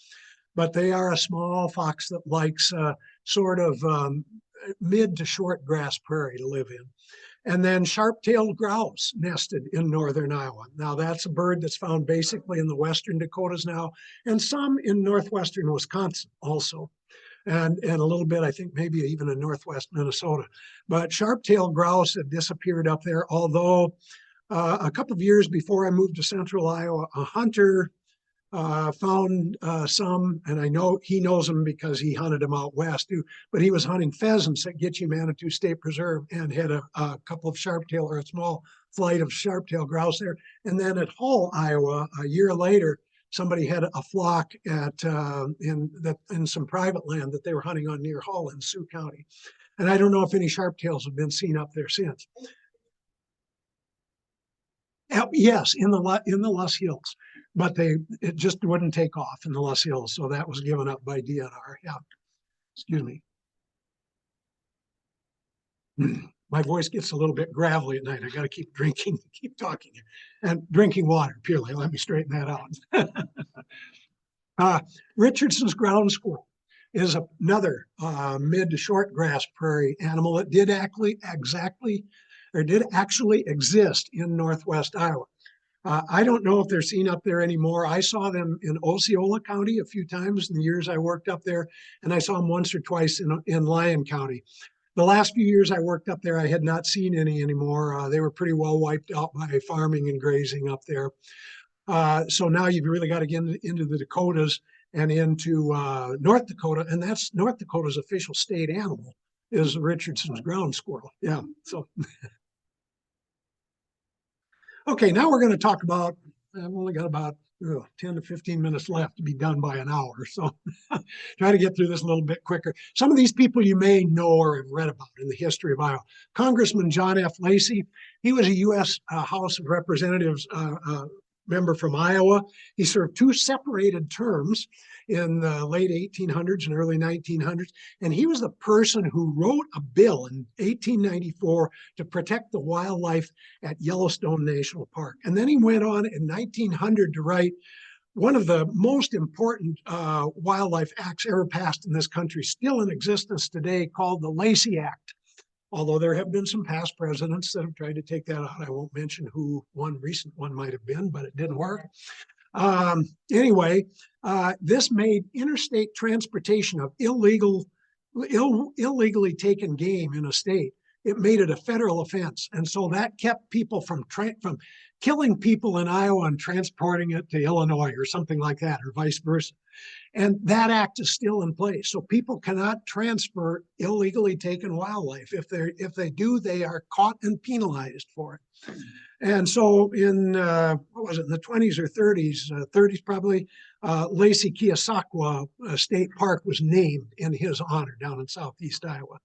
But they are a small fox that likes sort of mid to short grass prairie to live in. And then sharp-tailed grouse nested in northern Iowa. Now, that's a bird that's found basically in the western Dakotas now, and some in northwestern Wisconsin also. And a little bit, I think, maybe even in northwest Minnesota. But sharp-tailed grouse had disappeared up there, although a couple of years before I moved to central Iowa, a hunter found some, and I know he knows them because he hunted them out west too, but he was hunting pheasants at Gitche Manitou State Preserve and had a couple of sharp-tailed, or a small flight of sharp-tailed grouse there. And then at Hull, Iowa, a year later, somebody had a flock in some private land that they were hunting on near Hull in Sioux County. And I don't know if any sharp-tails have been seen up there since. Yes, in the Loess Hills, but it just wouldn't take off in the Loess Hills, so that was given up by DNR. Yeah, excuse me. My voice gets a little bit gravelly at night. I got to keep drinking, keep talking, and drinking water purely. Let me straighten that out. Richardson's ground squirrel is another mid to short grass prairie animal that did actually exist in northwest Iowa. I don't know if they're seen up there anymore. I saw them in Osceola County a few times in the years I worked up there, and I saw them once or twice in Lyon County. The last few years I worked up there, I had not seen any anymore. They were pretty well wiped out by farming and grazing up there. So now you've really got to get into the Dakotas and into North Dakota, and that's North Dakota's official state animal is Richardson's ground squirrel. Yeah, so. Okay, now we're going to talk about, I've only got about 10 to 15 minutes left to be done by an hour. So try to get through this a little bit quicker. Some of these people you may know or have read about in the history of Iowa. Congressman John F. Lacey, he was a U.S. House of Representatives member from Iowa. He served two separated terms in the late 1800s and early 1900s. And he was the person who wrote a bill in 1894 to protect the wildlife at Yellowstone National Park. And then he went on in 1900 to write one of the most important wildlife acts ever passed in this country, still in existence today, called the Lacey Act. Although there have been some past presidents that have tried to take that out. I won't mention who one recent one might have been, but it didn't work. Anyway, this made interstate transportation of illegally taken game in a state. It made it a federal offense. And so that kept people from killing people in Iowa and transporting it to Illinois or something like that, or vice versa. And that act is still in place. So people cannot transfer illegally taken wildlife. If they do, they are caught and penalized for it. And so in, what was it, in the 20s or 30s probably, Lacey Keosauqua State Park was named in his honor down in southeast Iowa.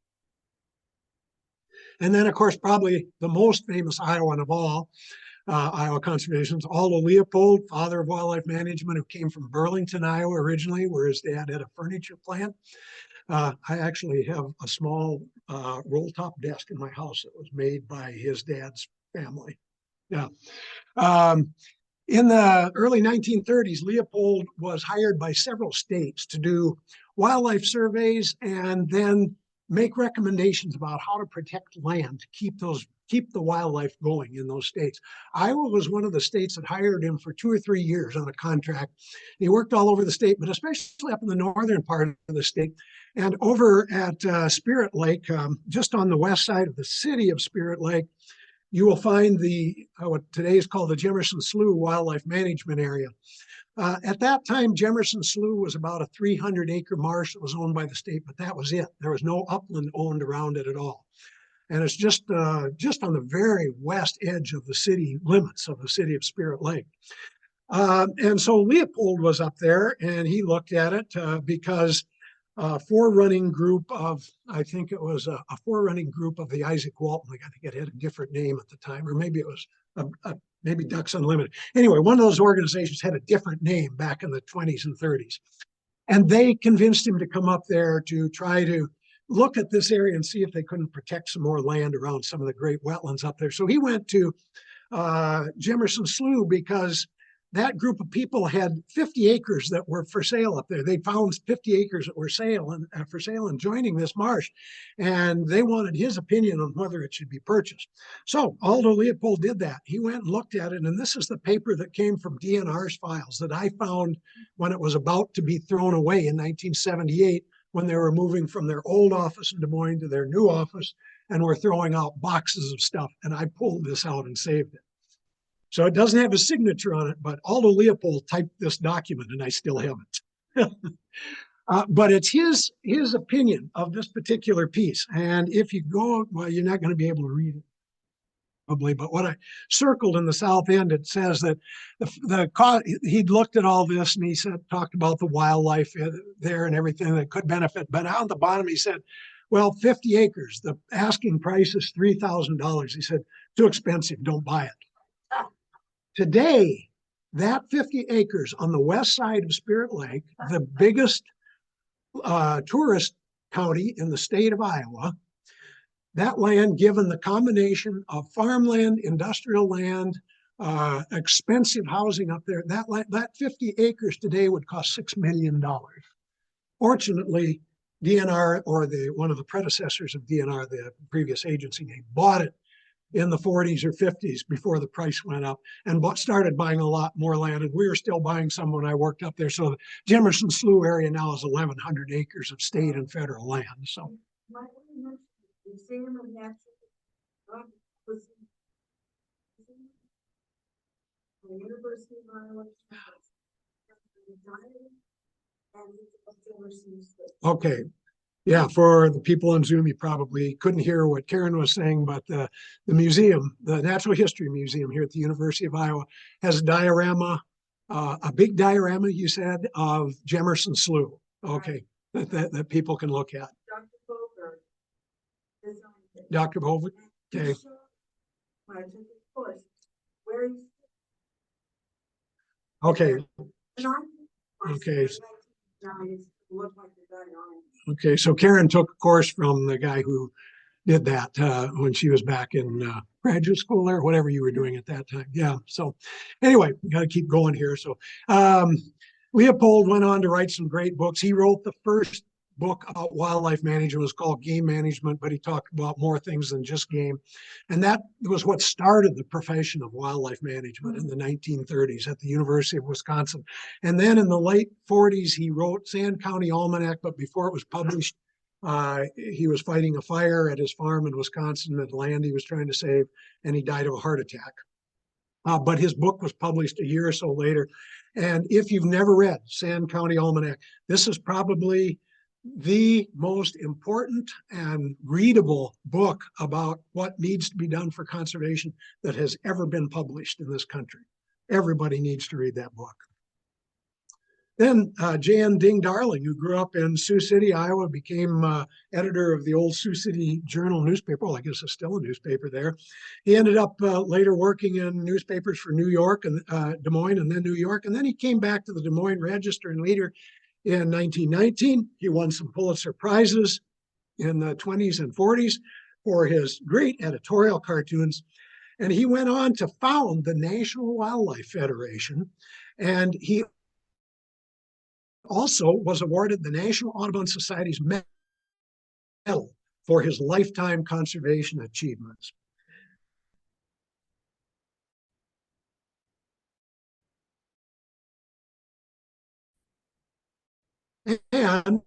And then, of course, probably the most famous Iowan of all, Iowa conservations, Aldo Leopold, father of wildlife management, who came from Burlington, Iowa originally, where his dad had a furniture plant. I actually have a small roll-top desk in my house that was made by his dad's family. Yeah. In the early 1930s, Leopold was hired by several states to do wildlife surveys and then make recommendations about how to protect land to keep the wildlife going in those states. Iowa was one of the states that hired him for 2 or 3 years on a contract. He worked all over the state, but especially up in the northern part of the state. And over at Spirit Lake, just on the west side of the city of Spirit Lake, you will find what today is called the Jemerson Slough Wildlife Management Area. At that time, Jemerson Slough was about a 300-acre marsh that was owned by the state, but that was it. There was no upland owned around it at all. And it's just on the very west edge of the city limits of the city of Spirit Lake. And so Leopold was up there and he looked at it because a forerunning group of, I think it was a forerunning group of the Isaac Walton. I think it had a different name at the time, or maybe it was maybe Ducks Unlimited. Anyway, one of those organizations had a different name back in the 20s and 30s. And they convinced him to come up there to try to look at this area and see if they couldn't protect some more land around some of the great wetlands up there. So he went to Jemerson Slough because that group of people had 50 acres that were for sale up there. They found 50 acres that were for sale and joining this marsh. And they wanted his opinion on whether it should be purchased. So Aldo Leopold did that. He went and looked at it. And this is the paper that came from DNR's files that I found when it was about to be thrown away in 1978, when they were moving from their old office in Des Moines to their new office and were throwing out boxes of stuff. And I pulled this out and saved it. So it doesn't have a signature on it, but Aldo Leopold typed this document and I still have it. But it's his opinion of this particular piece. And if you go, well, you're not going to be able to read it probably, but what I circled in the south end, it says that he'd looked at all this and he said, talked about the wildlife there and everything that could benefit. But out at the bottom, he said, well, 50 acres, the asking price is $3,000. He said, too expensive, don't buy it. Today, that 50 acres on the west side of Spirit Lake, the biggest tourist county in the state of Iowa, that land, given the combination of farmland, industrial land, expensive housing up there, that 50 acres today would cost $6 million. Fortunately, DNR, or one of the predecessors of DNR, the previous agency, they bought it in the 40s or 50s before the price went up and started buying a lot more land. And we were still buying some when I worked up there. So the Jemerson Slough area now is 1,100 acres of state and federal land. So. Okay. Yeah, for the people on Zoom, you probably couldn't hear what Karen was saying, but the museum, the Natural History Museum here at the University of Iowa, has a diorama, a big diorama, you said, of Jemerson Slough. Okay, that people can look at. Dr. Bover. Okay. Okay. Okay. Okay, so Karen took a course from the guy who did that when she was back in graduate school or whatever you were doing at that time. Yeah, so anyway, we got to keep going here. So Leopold went on to write some great books. He wrote the first book about wildlife management. It was called Game Management, but he talked about more things than just game. And that was what started the profession of wildlife management in the 1930s at the University of Wisconsin. And then in the late 40s, he wrote Sand County Almanac, but before it was published, he was fighting a fire at his farm in Wisconsin, at land he was trying to save, and he died of a heart attack. But his book was published a year or so later. And if you've never read Sand County Almanac, this is probably the most important and readable book about what needs to be done for conservation that has ever been published in this country. Everybody needs to read that book. Then Jan Ding Darling, who grew up in Sioux City, Iowa, became editor of the old Sioux City Journal newspaper. Well, I guess it's still a newspaper there. He ended up later working in newspapers for New York and Des Moines and then New York. And then he came back to the Des Moines Register and Leader in 1919. He won some Pulitzer Prizes in the 20s and 40s for his great editorial cartoons. And he went on to found the National Wildlife Federation. And he also was awarded the National Audubon Society's medal for his lifetime conservation achievements. And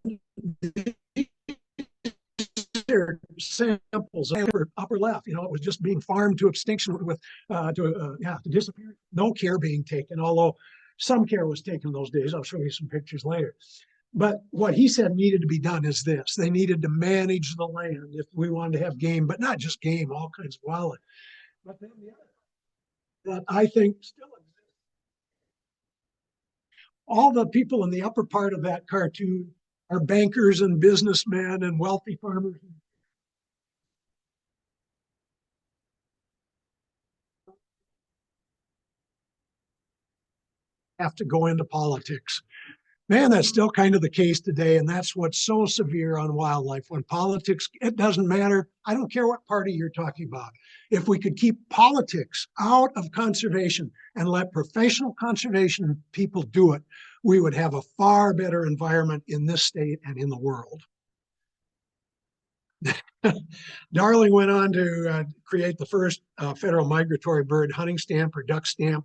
samples upper left, it was just being farmed to extinction with to disappear. No care being taken, although some care was taken those days. I'll show you some pictures later. But what he said needed to be done is this: they needed to manage the land if we wanted to have game, but not just game, all kinds of wildlife. But then the other that I think still exists, all the people in the upper part of that cartoon are bankers and businessmen and wealthy farmers. Have to go into politics. Man, that's still kind of the case today. And that's what's so severe on wildlife. When politics, it doesn't matter. I don't care what party you're talking about. If we could keep politics out of conservation and let professional conservation people do it, we would have a far better environment in this state and in the world. Darling went on to create the first federal migratory bird hunting stamp or duck stamp,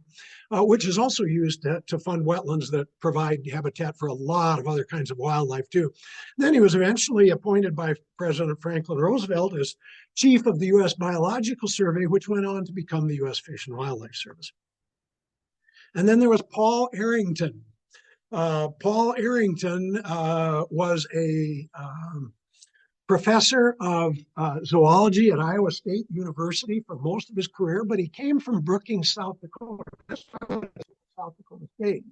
which is also used to fund wetlands that provide habitat for a lot of other kinds of wildlife too. Then he was eventually appointed by President Franklin Roosevelt as chief of the U.S. Biological Survey, which went on to become the U.S. Fish and Wildlife Service. And then there was Paul Arrington. Paul Arrington was a professor of zoology at Iowa State University for most of his career, but he came from Brookings, South Dakota, South Dakota State.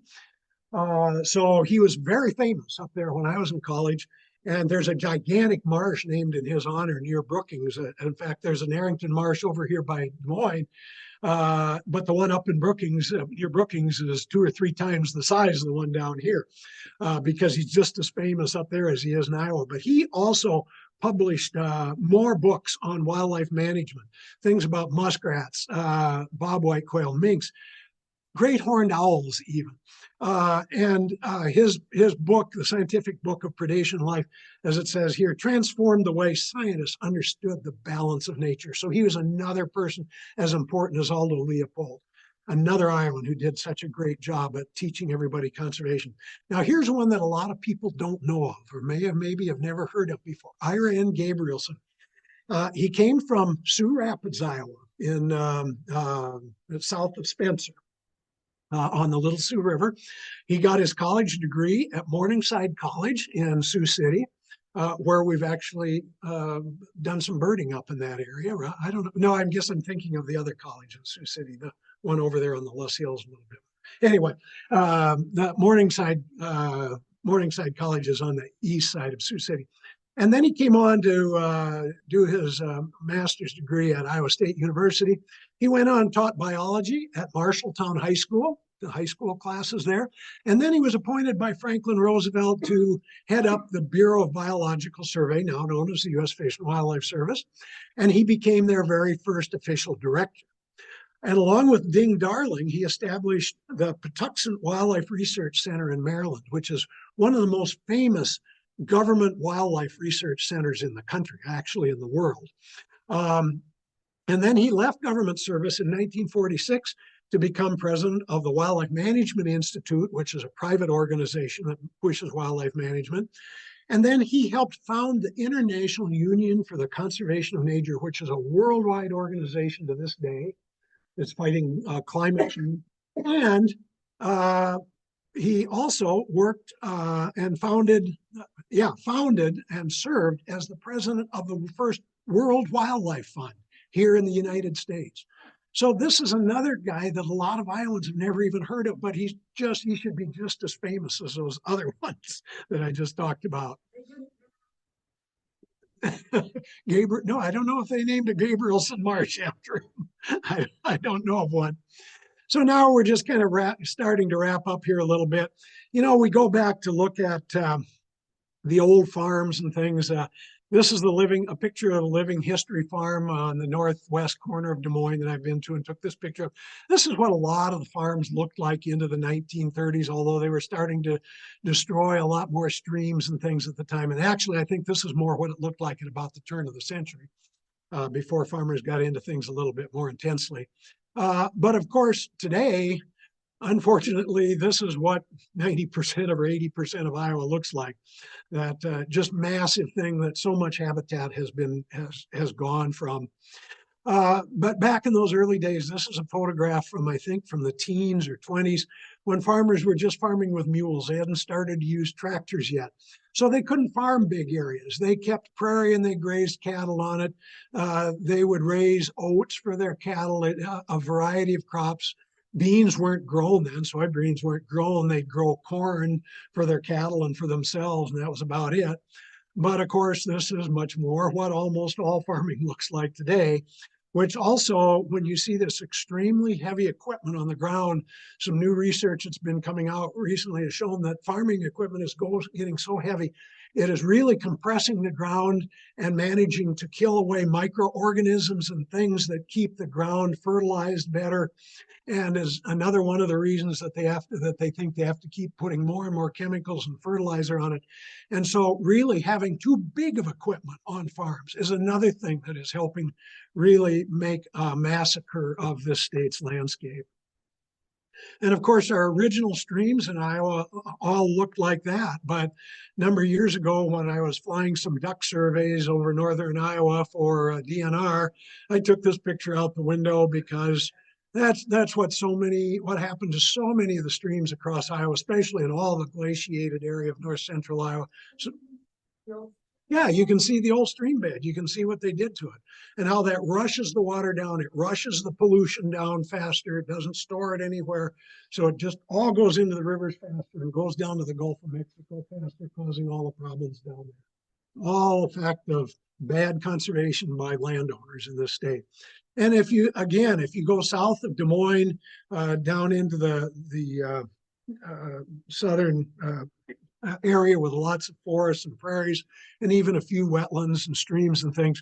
So he was very famous up there when I was in college. And there's a gigantic marsh named in his honor near Brookings. In fact, there's an Arrington Marsh over here by Des Moines. But the one up in Brookings, near Brookings, is 2 or 3 times the size of the one down here, because he's just as famous up there as he is in Iowa. But he also published more books on wildlife management, things about muskrats, bobwhite quail, minks, great horned owls even. And his book, The Scientific Book of Predation Life, as it says here, transformed the way scientists understood the balance of nature. So he was another person as important as Aldo Leopold, another Iowan who did such a great job at teaching everybody conservation. Now, here's one that a lot of people don't know of, or maybe have never heard of before, Ira N. Gabrielson. He came from Sioux Rapids, Iowa, in south of Spencer. On the Little Sioux River. He got his college degree at Morningside College in Sioux City, where we've actually done some birding up in that area. I don't know. No, I guess I'm thinking of the other college in Sioux City, the one over there on the Les Hills a little bit. Anyway, the Morningside College is on the east side of Sioux City. And then he came on to do his master's degree at Iowa State University. He went on and taught biology at Marshalltown High School, the high school classes there. And then he was appointed by Franklin Roosevelt to head up the Bureau of Biological Survey, now known as the U.S. Fish and Wildlife Service. And he became their very first official director. And along with Ding Darling, he established the Patuxent Wildlife Research Center in Maryland, which is one of the most famous government wildlife research centers in the country, actually in the world. And then he left government service in 1946 to become president of the Wildlife Management Institute, which is a private organization that pushes wildlife management. And then he helped found the International Union for the Conservation of Nature, which is a worldwide organization to this day. It's fighting climate change. And he also worked and founded and served as the president of the first World Wildlife Fund here in the United States. So this is another guy that a lot of Iowans have never even heard of, but he should be just as famous as those other ones that I just talked about. Gabriel, no, I don't know if they named a Gabrielson Marsh after him. I don't know of one. So now we're just kind of starting to wrap up here a little bit. You know, we go back to look at the old farms and things. This is a picture of a living history farm on the northwest corner of Des Moines that I've been to and took this picture of. This is what a lot of the farms looked like into the 1930s, although they were starting to destroy a lot more streams and things at the time. And actually, I think this is more what it looked like at about the turn of the century, before farmers got into things a little bit more intensely. But of course, today, unfortunately, this is what 90% or 80% of Iowa looks like. That just massive thing that so much habitat has gone from. But back in those early days, this is a photograph from, I think, from the teens or 20s, when farmers were just farming with mules. They hadn't started to use tractors yet. So they couldn't farm big areas. They kept prairie and they grazed cattle on it. They would raise oats for their cattle, a variety of crops. Beans weren't grown then, soybeans weren't grown. They'd grow corn for their cattle and for themselves, and that was about it. But of course, this is much more what almost all farming looks like today, which also, when you see this extremely heavy equipment on the ground, some new research that's been coming out recently has shown that farming equipment is getting so heavy, it is really compressing the ground and managing to kill away microorganisms and things that keep the ground fertilized better. And is another one of the reasons that they think they have to keep putting more and more chemicals and fertilizer on it. And so really having too big of equipment on farms is another thing that is helping really make a massacre of this state's landscape. And of course, our original streams in Iowa all looked like that. But a number of years ago, when I was flying some duck surveys over northern Iowa for DNR, I took this picture out the window because that's what happened to so many of the streams across Iowa, especially in all the glaciated area of north central Iowa. So, yeah, you can see the old stream bed. You can see what they did to it and how that rushes the water down. It rushes the pollution down faster. It doesn't store it anywhere. So it just all goes into the rivers faster and goes down to the Gulf of Mexico faster, causing all the problems down there. All effect of bad conservation by landowners in this state. And if you go south of Des Moines, down into the southern area with lots of forests and prairies, and even a few wetlands and streams and things,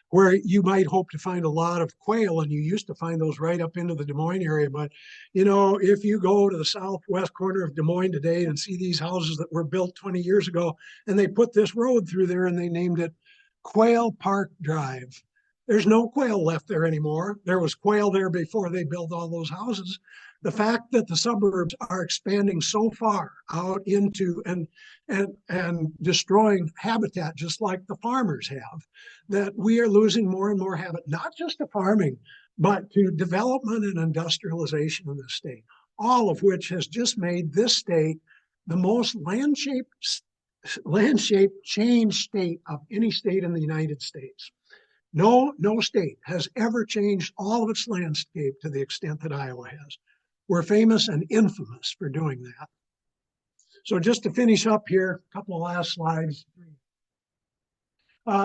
where you might hope to find a lot of quail, and you used to find those right up into the Des Moines area. But, if you go to the southwest corner of Des Moines today and see these houses that were built 20 years ago, and they put this road through there and they named it Quail Park Drive. There's no quail left there anymore. There was quail there before they built all those houses. The fact that the suburbs are expanding so far out into and destroying habitat just like the farmers have, that we are losing more and more habitat, not just to farming, but to development and industrialization in the state, all of which has just made this state the most land-shaped change state of any state in the United States. No state has ever changed all of its landscape to the extent that Iowa has. We're famous and infamous for doing that. So just to finish up here, a couple of last slides.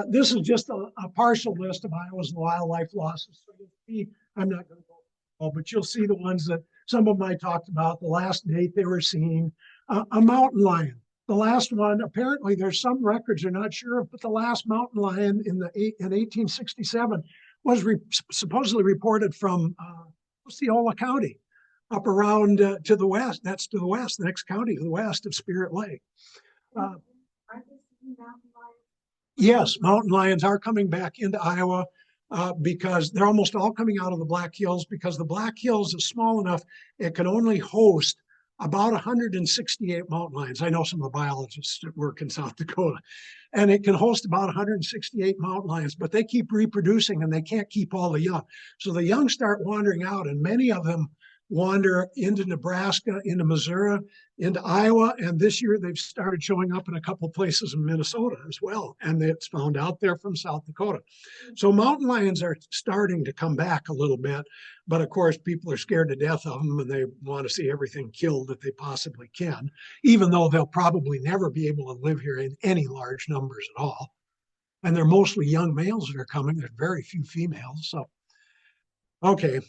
This is just a partial list of Iowa's wildlife losses. So you'll see, I'm not going to go all, but you'll see the ones that some of them I talked about, the last date they were seen. A mountain lion. The last one, apparently there's some records they're not sure of, but the last mountain lion in 1867 was supposedly reported from Osceola County, up around to the west. That's to the west, the next county to the west of Spirit Lake. Yes, mountain lions are coming back into Iowa because they're almost all coming out of the Black Hills, because the Black Hills is small enough, it can only host about 168 mountain lions. I know some of the biologists that work in South Dakota, and it can host about 168 mountain lions, but they keep reproducing and they can't keep all the young. So the young start wandering out, and many of them wander into Nebraska, into Missouri, into Iowa, and this year they've started showing up in a couple of places in Minnesota as well, and it's found out there from South Dakota. So mountain lions are starting to come back a little bit, but of course people are scared to death of them and they want to see everything killed that they possibly can, even though they'll probably never be able to live here in any large numbers at all. And they're mostly young males that are coming. There's very few females. So, okay.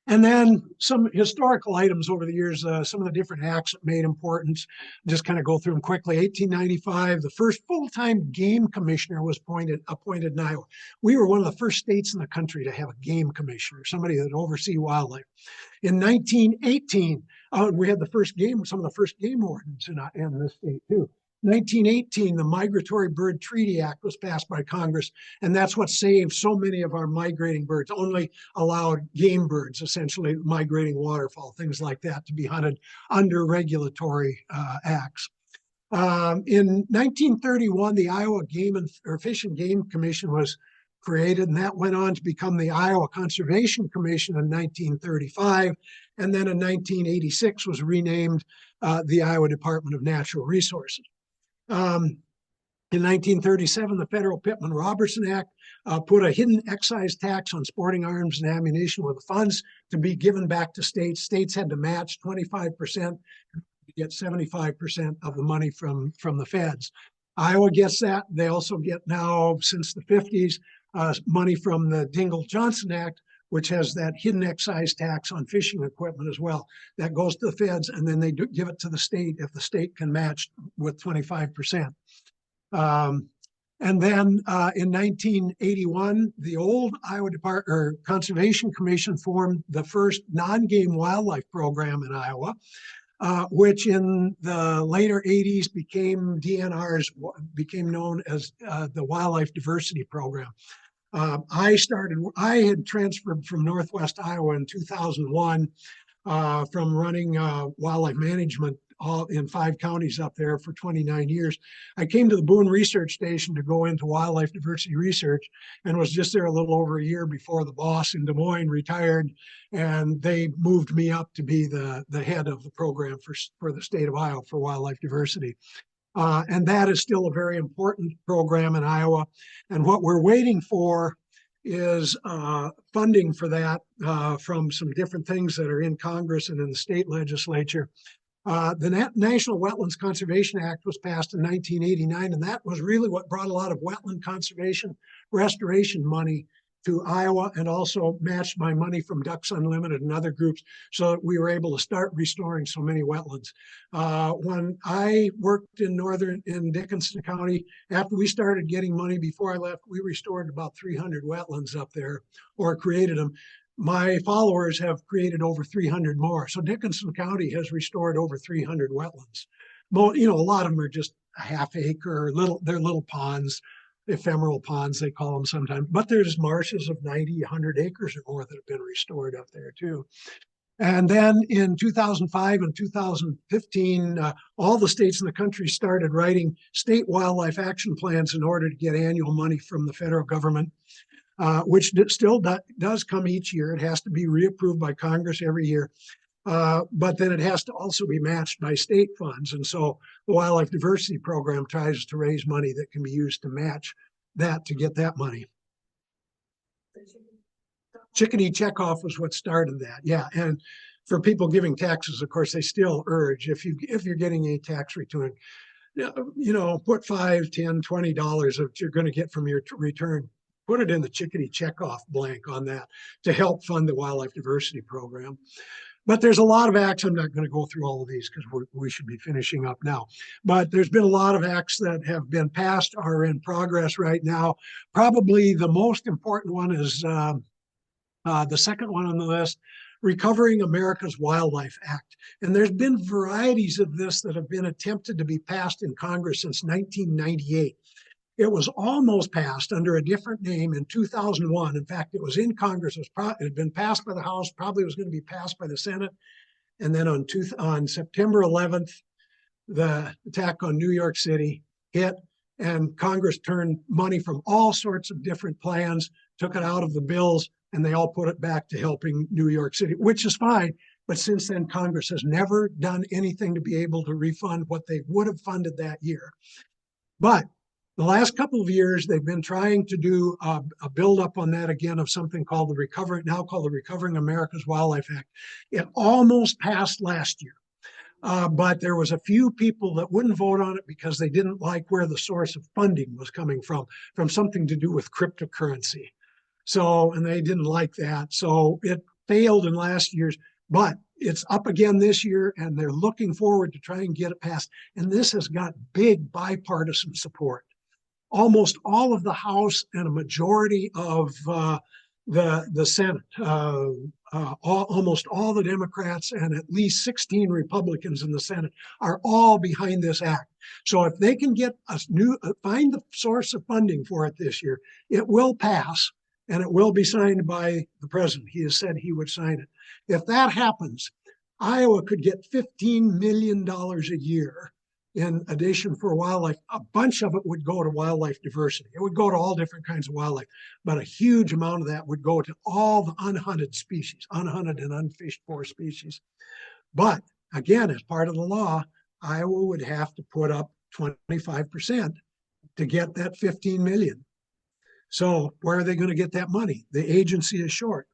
And then some historical items over the years, some of the different acts that made importance, just kind of go through them quickly. 1895, the first full-time game commissioner was appointed in Iowa. We were one of the first states in the country to have a game commissioner, somebody that oversee wildlife. In 1918, we had some of the first game wardens in this state too. 1918, the Migratory Bird Treaty Act was passed by Congress, and that's what saved so many of our migrating birds. Only allowed game birds, essentially migrating waterfowl, things like that, to be hunted under regulatory acts. In 1931, the Iowa Fish and Game Commission was created, and that went on to become the Iowa Conservation Commission in 1935, and then in 1986 was renamed the Iowa Department of Natural Resources. In 1937, the Federal Pittman-Robertson Act put a hidden excise tax on sporting arms and ammunition with the funds to be given back to states. States had to match 25%, to get 75% of the money from the feds. Iowa gets that. They also get now, since the 50s, money from the Dingell-Johnson Act, which has that hidden excise tax on fishing equipment as well. That goes to the feds, and then they give it to the state if the state can match with 25%. And then in 1981, the old Iowa Conservation Commission formed the first non-game wildlife program in Iowa, which in the later 80s became DNR's, became known as the Wildlife Diversity Program. I had transferred from Northwest Iowa in 2001 from running wildlife management all in 5 counties up there for 29 years. I came to the Boone Research Station to go into wildlife diversity research and was just there a little over a year before the boss in Des Moines retired, and they moved me up to be the head of the program for the state of Iowa for wildlife diversity. And that is still a very important program in Iowa. And what we're waiting for is funding for that from some different things that are in Congress and in the state legislature. The National Wetlands Conservation Act was passed in 1989, and that was really what brought a lot of wetland conservation restoration money to Iowa, and also matched my money from Ducks Unlimited and other groups, so that we were able to start restoring so many wetlands. When I worked in Dickinson County, after we started getting money, before I left, we restored about 300 wetlands up there, or created them. My followers have created over 300 more. So Dickinson County has restored over 300 wetlands. A lot of them are just a half acre, they're little ponds, ephemeral ponds, they call them sometimes. But there's marshes of 90, 100 acres or more that have been restored up there too. And then in 2005 and 2015, all the states in the country started writing state wildlife action plans in order to get annual money from the federal government. Which still does come each year. It has to be reapproved by Congress every year, but then it has to also be matched by state funds. And so the Wildlife Diversity Program tries to raise money that can be used to match that, to get that money. Chickadee checkoff was what started that. Yeah, and for people giving taxes, of course, they still urge, if you're getting a tax return, put $5, $10, $20 that you're going to get from your return. Put it in the Chickadee checkoff blank on that to help fund the Wildlife Diversity Program. But there's a lot of acts. I'm not going to go through all of these because we should be finishing up now. But there's been a lot of acts that have been passed, are in progress right now. Probably the most important one is the second one on the list, Recovering America's Wildlife Act. And there's been varieties of this that have been attempted to be passed in Congress since 1998. It was almost passed under a different name in 2001. In fact, it was in Congress. It had been passed by the House, probably was going to be passed by the Senate. And then on September 11th, the attack on New York City hit, and Congress turned money from all sorts of different plans, took it out of the bills, and they all put it back to helping New York City, which is fine. But since then, Congress has never done anything to be able to refund what they would have funded that year. But the last couple of years, they've been trying to do a build-up on that again of something called the Recovering America's Wildlife Act. It almost passed last year, but there was a few people that wouldn't vote on it because they didn't like where the source of funding was coming from something to do with cryptocurrency. So, and they didn't like that. So it failed in last year's, but it's up again this year, and they're looking forward to try and get it passed. And this has got big bipartisan support. Almost all of the House and a majority of the Senate, almost all the Democrats and at least 16 Republicans in the Senate are all behind this act. So if they can get find the source of funding for it this year, it will pass, and it will be signed by the president. He has said he would sign it. If that happens, Iowa could get $15 million a year in addition for wildlife, a bunch of it would go to wildlife diversity. It would go to all different kinds of wildlife, but a huge amount of that would go to all the unhunted species, unhunted and unfished for species. But again, as part of the law, Iowa would have to put up 25% to get that 15 million. So where are they going to get that money? The agency is short.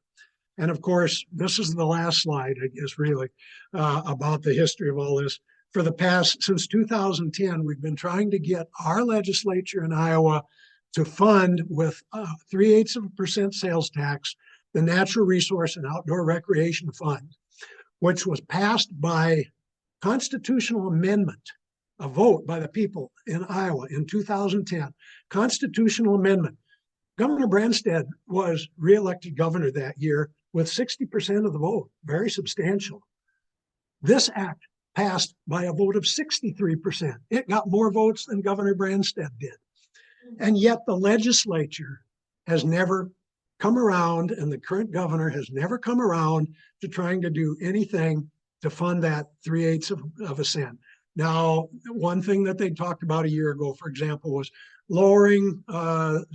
And of course, this is the last slide, I guess, really, about the history of all this. For the past, since 2010, we've been trying to get our legislature in Iowa to fund with 0.3% sales tax, the Natural Resource and Outdoor Recreation Fund, which was passed by constitutional amendment, a vote by the people in Iowa in 2010, constitutional amendment. Governor Branstad was reelected governor that year with 60% of the vote, very substantial. This act passed by a vote of 63%. It got more votes than Governor Branstad did. And yet the legislature has never come around, and the current governor has never come around to trying to do anything to fund that 0.3%. Now, one thing that they talked about a year ago, for example, was lowering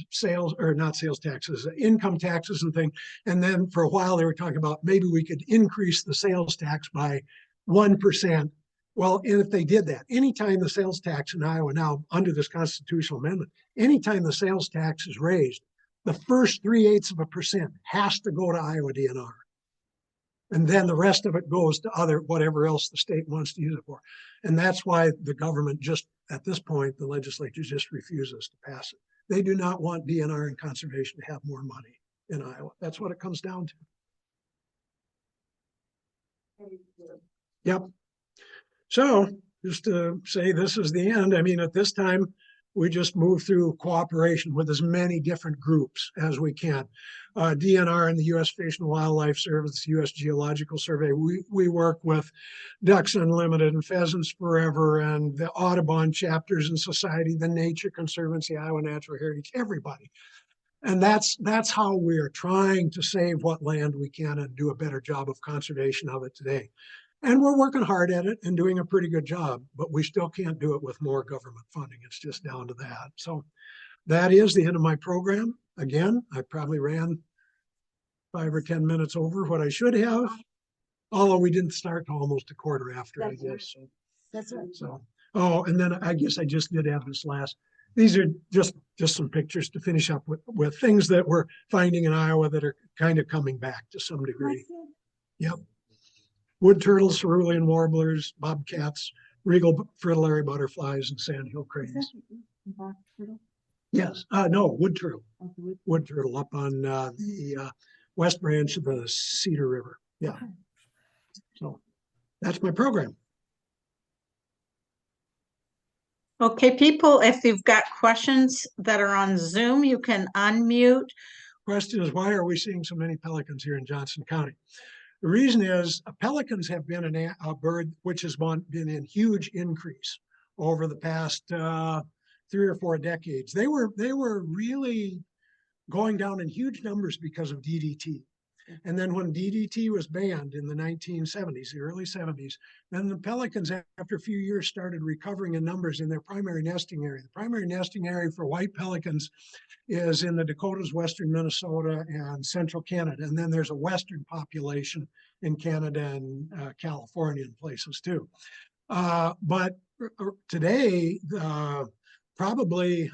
sales, or not sales taxes, income taxes and things. And then for a while they were talking about maybe we could increase the sales tax by 1%. Well, and if they did that, anytime the sales tax in Iowa now under this constitutional amendment, anytime the sales tax is raised, the first 0.3% has to go to Iowa DNR. And then the rest of it goes to other, whatever else the state wants to use it for. And that's why the government just, at this point, the legislature just refuses to pass it. They do not want DNR and conservation to have more money in Iowa. That's what it comes down to. Yep. So just to say this is the end, I mean, at this time, we just move through cooperation with as many different groups as we can. DNR and the U.S. Fish and Wildlife Service, U.S. Geological Survey. We work with Ducks Unlimited and Pheasants Forever and the Audubon chapters in society, the Nature Conservancy, Iowa Natural Heritage, everybody. And that's how we are trying to save what land we can and do a better job of conservation of it today. And we're working hard at it and doing a pretty good job, but we still can't do it with more government funding. It's just down to that. So that is the end of my program. Again, I probably ran 5 or 10 minutes over what I should have, although we didn't start till almost a quarter after, I guess. So, That's right. so, oh, and then I guess I just did have this last. These are just some pictures to finish up with things that we're finding in Iowa that are kind of coming back to some degree. Yep. Wood turtles, cerulean warblers, bobcats, regal fritillary butterflies, and sandhill cranes. Yes, no, wood turtle. Wood turtle up on the west branch of the Cedar River. Yeah. So that's my program. Okay, people, if you've got questions that are on Zoom, you can unmute. Question is, why are we seeing so many pelicans here in Johnson County? The reason is pelicans have been a bird which has been in huge increase over the past 3 or 4 decades. They were really going down in huge numbers because of DDT. And then when DDT was banned in the 1970s, the early 70s, then the pelicans, after a few years, started recovering in numbers in their primary nesting area. The primary nesting area for white pelicans is in the Dakotas, western Minnesota, and central Canada. And then there's a western population in Canada and California and places too. But today, probably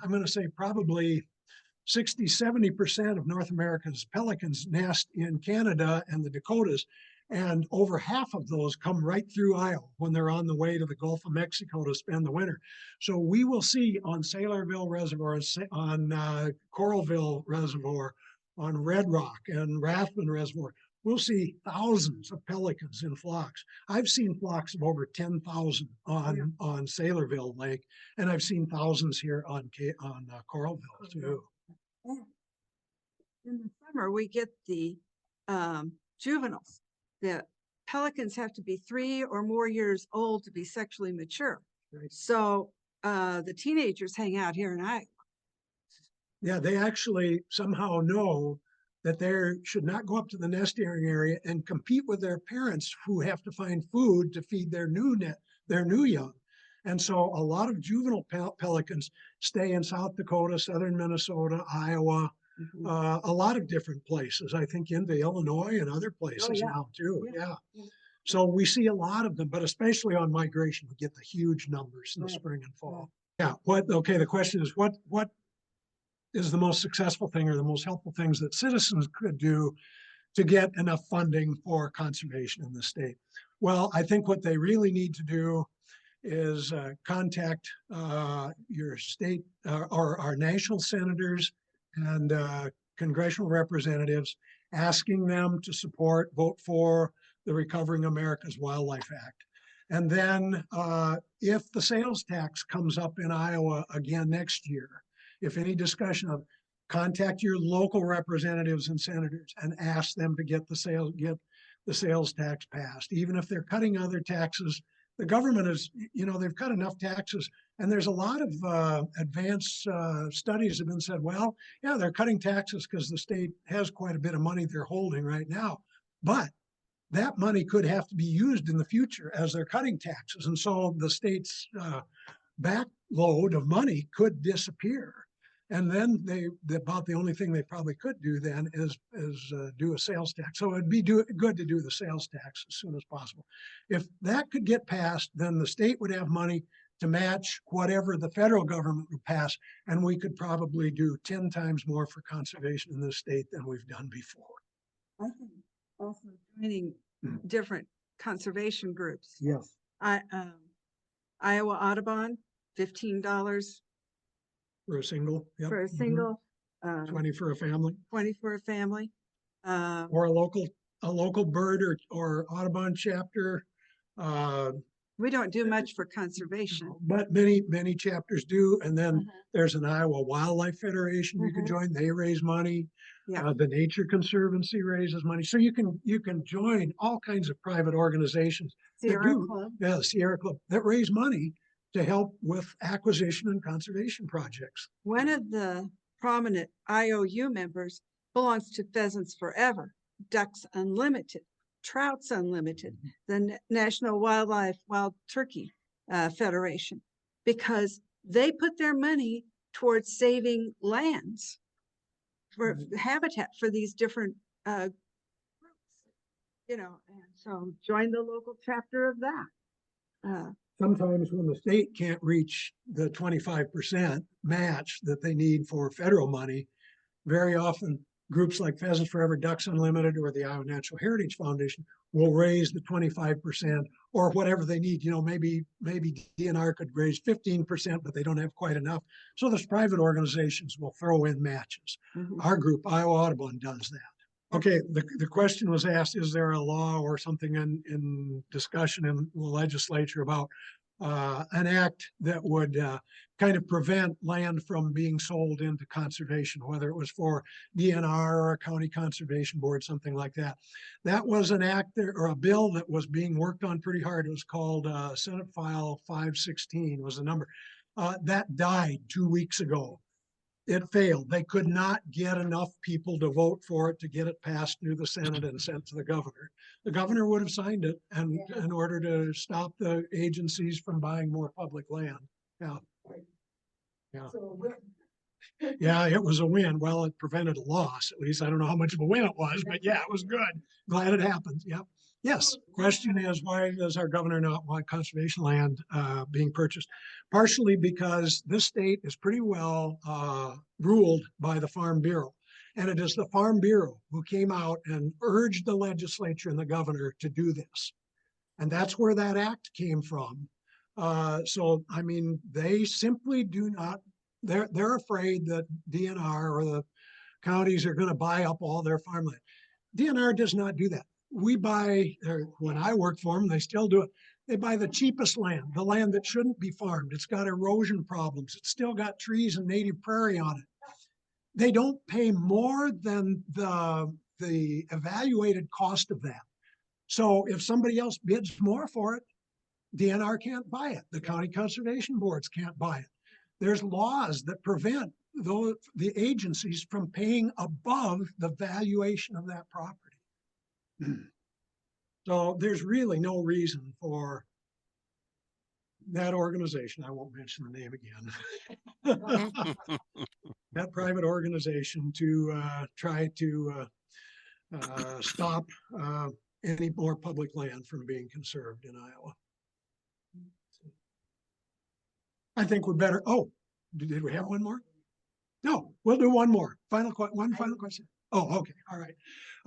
60–70% of North America's pelicans nest in Canada and the Dakotas, and over half of those come right through Iowa when they're on the way to the Gulf of Mexico to spend the winter. So we will see on Saylorville Reservoir, on Coralville Reservoir, on Red Rock and Rathman Reservoir, we'll see thousands of pelicans in flocks. I've seen flocks of over 10,000 on Saylorville Lake, and I've seen thousands here on Coralville too. In the summer, we get the juveniles. The pelicans have to be 3 or more years old to be sexually mature. Right. So the teenagers hang out here in Iowa. Yeah, they actually somehow know that they should not go up to the nesting area and compete with their parents who have to find food to feed their new young. And so a lot of juvenile pelicans stay in South Dakota, southern Minnesota, Iowa, a lot of different places. I think into Illinois and other places yeah. now too. Yeah. Yeah. So we see a lot of them, but especially on migration, we get the huge numbers in the Right. spring and fall. Yeah. Okay. The question is what is the most successful thing or the most helpful things that citizens could do to get enough funding for conservation in the state? Well, I think what they really need to do is contact your state or our national senators and congressional representatives, asking them to vote for the Recovering America's Wildlife Act. And then if the sales tax comes up in Iowa again next year, if any discussion of, contact your local representatives and senators and ask them to get the sales tax passed. Even if they're cutting other taxes, the government is, they've cut enough taxes, and there's a lot of advanced studies have been said, well, yeah, they're cutting taxes because the state has quite a bit of money they're holding right now, but that money could have to be used in the future as they're cutting taxes. And so the state's backload of money could disappear. And then about the only thing they probably could do then is do a sales tax. So it'd be good to do the sales tax as soon as possible. If that could get passed, then the state would have money to match whatever the federal government would pass, and we could probably do 10 times more for conservation in this state than we've done before. I think also joining different conservation groups. Yes. Iowa Audubon, $15 For a single. Yep. for a single, 20 for a family. 20 for a family. Or a local bird or Audubon chapter. We don't do much for conservation. But many chapters do. And then there's an Iowa Wildlife Federation you can join. They raise money. Yeah. The Nature Conservancy raises money. So you can join all kinds of private organizations Sierra Club. Yeah, the Sierra Club that raise money to help with acquisition and conservation projects. One of the prominent IOU members belongs to Pheasants Forever, Ducks Unlimited, Trouts Unlimited, the National Wildlife Wild Turkey Federation, because they put their money towards saving lands for habitat for these different groups, and so join the local chapter of that. Sometimes when the state can't reach the 25% match that they need for federal money, very often groups like Pheasants Forever, Ducks Unlimited, or the Iowa Natural Heritage Foundation will raise the 25% or whatever they need. Maybe DNR could raise 15%, but they don't have quite enough. So those private organizations will throw in matches. Our group, Iowa Audubon, does that. Okay, the question was asked, is there a law or something in discussion in the legislature about an act that would kind of prevent land from being sold into conservation, whether it was for DNR or a county conservation board, something like that. That was an act or a bill that was being worked on pretty hard. It was called Senate File 516 was the number. That died 2 weeks ago. It failed. They could not get enough people to vote for it to get it passed through the Senate and sent to the governor. The governor would have signed it and in order to stop the agencies from buying more public land. Yeah. Yeah. Yeah, it was a win. Well, it prevented a loss. At least I don't know how much of a win it was, but yeah, it was good. Glad it happened. Yep. Yes. Question is, why does our governor not want conservation land being purchased? Partially because this state is pretty well ruled by the Farm Bureau. And it is the Farm Bureau who came out and urged the legislature and the governor to do this. And that's where that act came from. So, I mean, they simply do not, they're afraid that DNR or the counties are going to buy up all their farmland. DNR does not do that. We buy, when I worked for them, they still do it. They buy the cheapest land, the land that shouldn't be farmed. It's got erosion problems. It's still got trees and native prairie on it. They don't pay more than the evaluated cost of that. So if somebody else bids more for it, DNR can't buy it. The county conservation boards can't buy it. There's laws that prevent the agencies from paying above the valuation of that property. So there's really no reason for that organization, I won't mention the name again. That private organization to try to stop any more public land from being conserved in Iowa. I think we're better. Oh, did we have one more? No, we'll do one more. One final question. Oh, okay. All right.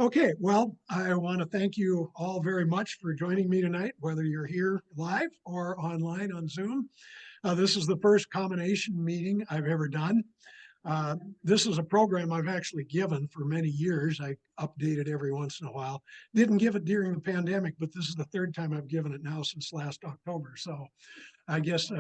Okay. Well, I want to thank you all very much for joining me tonight, whether you're here live or online on Zoom. This is the first combination meeting I've ever done. This is a program I've actually given for many years. I update it every once in a while. Didn't give it during the pandemic, but this is the third time I've given it now since last October. So I guess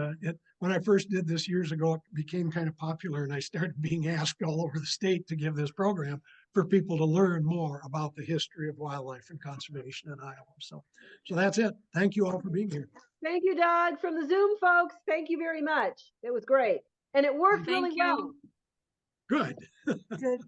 when I first did this years ago, it became kind of popular and I started being asked all over the state to give this program for people to learn more about the history of wildlife and conservation in Iowa. So that's it. Thank you all for being here. Thank you, Doug. From the Zoom folks, thank you very much. It was great. And it worked really Thank well. you. Good. Did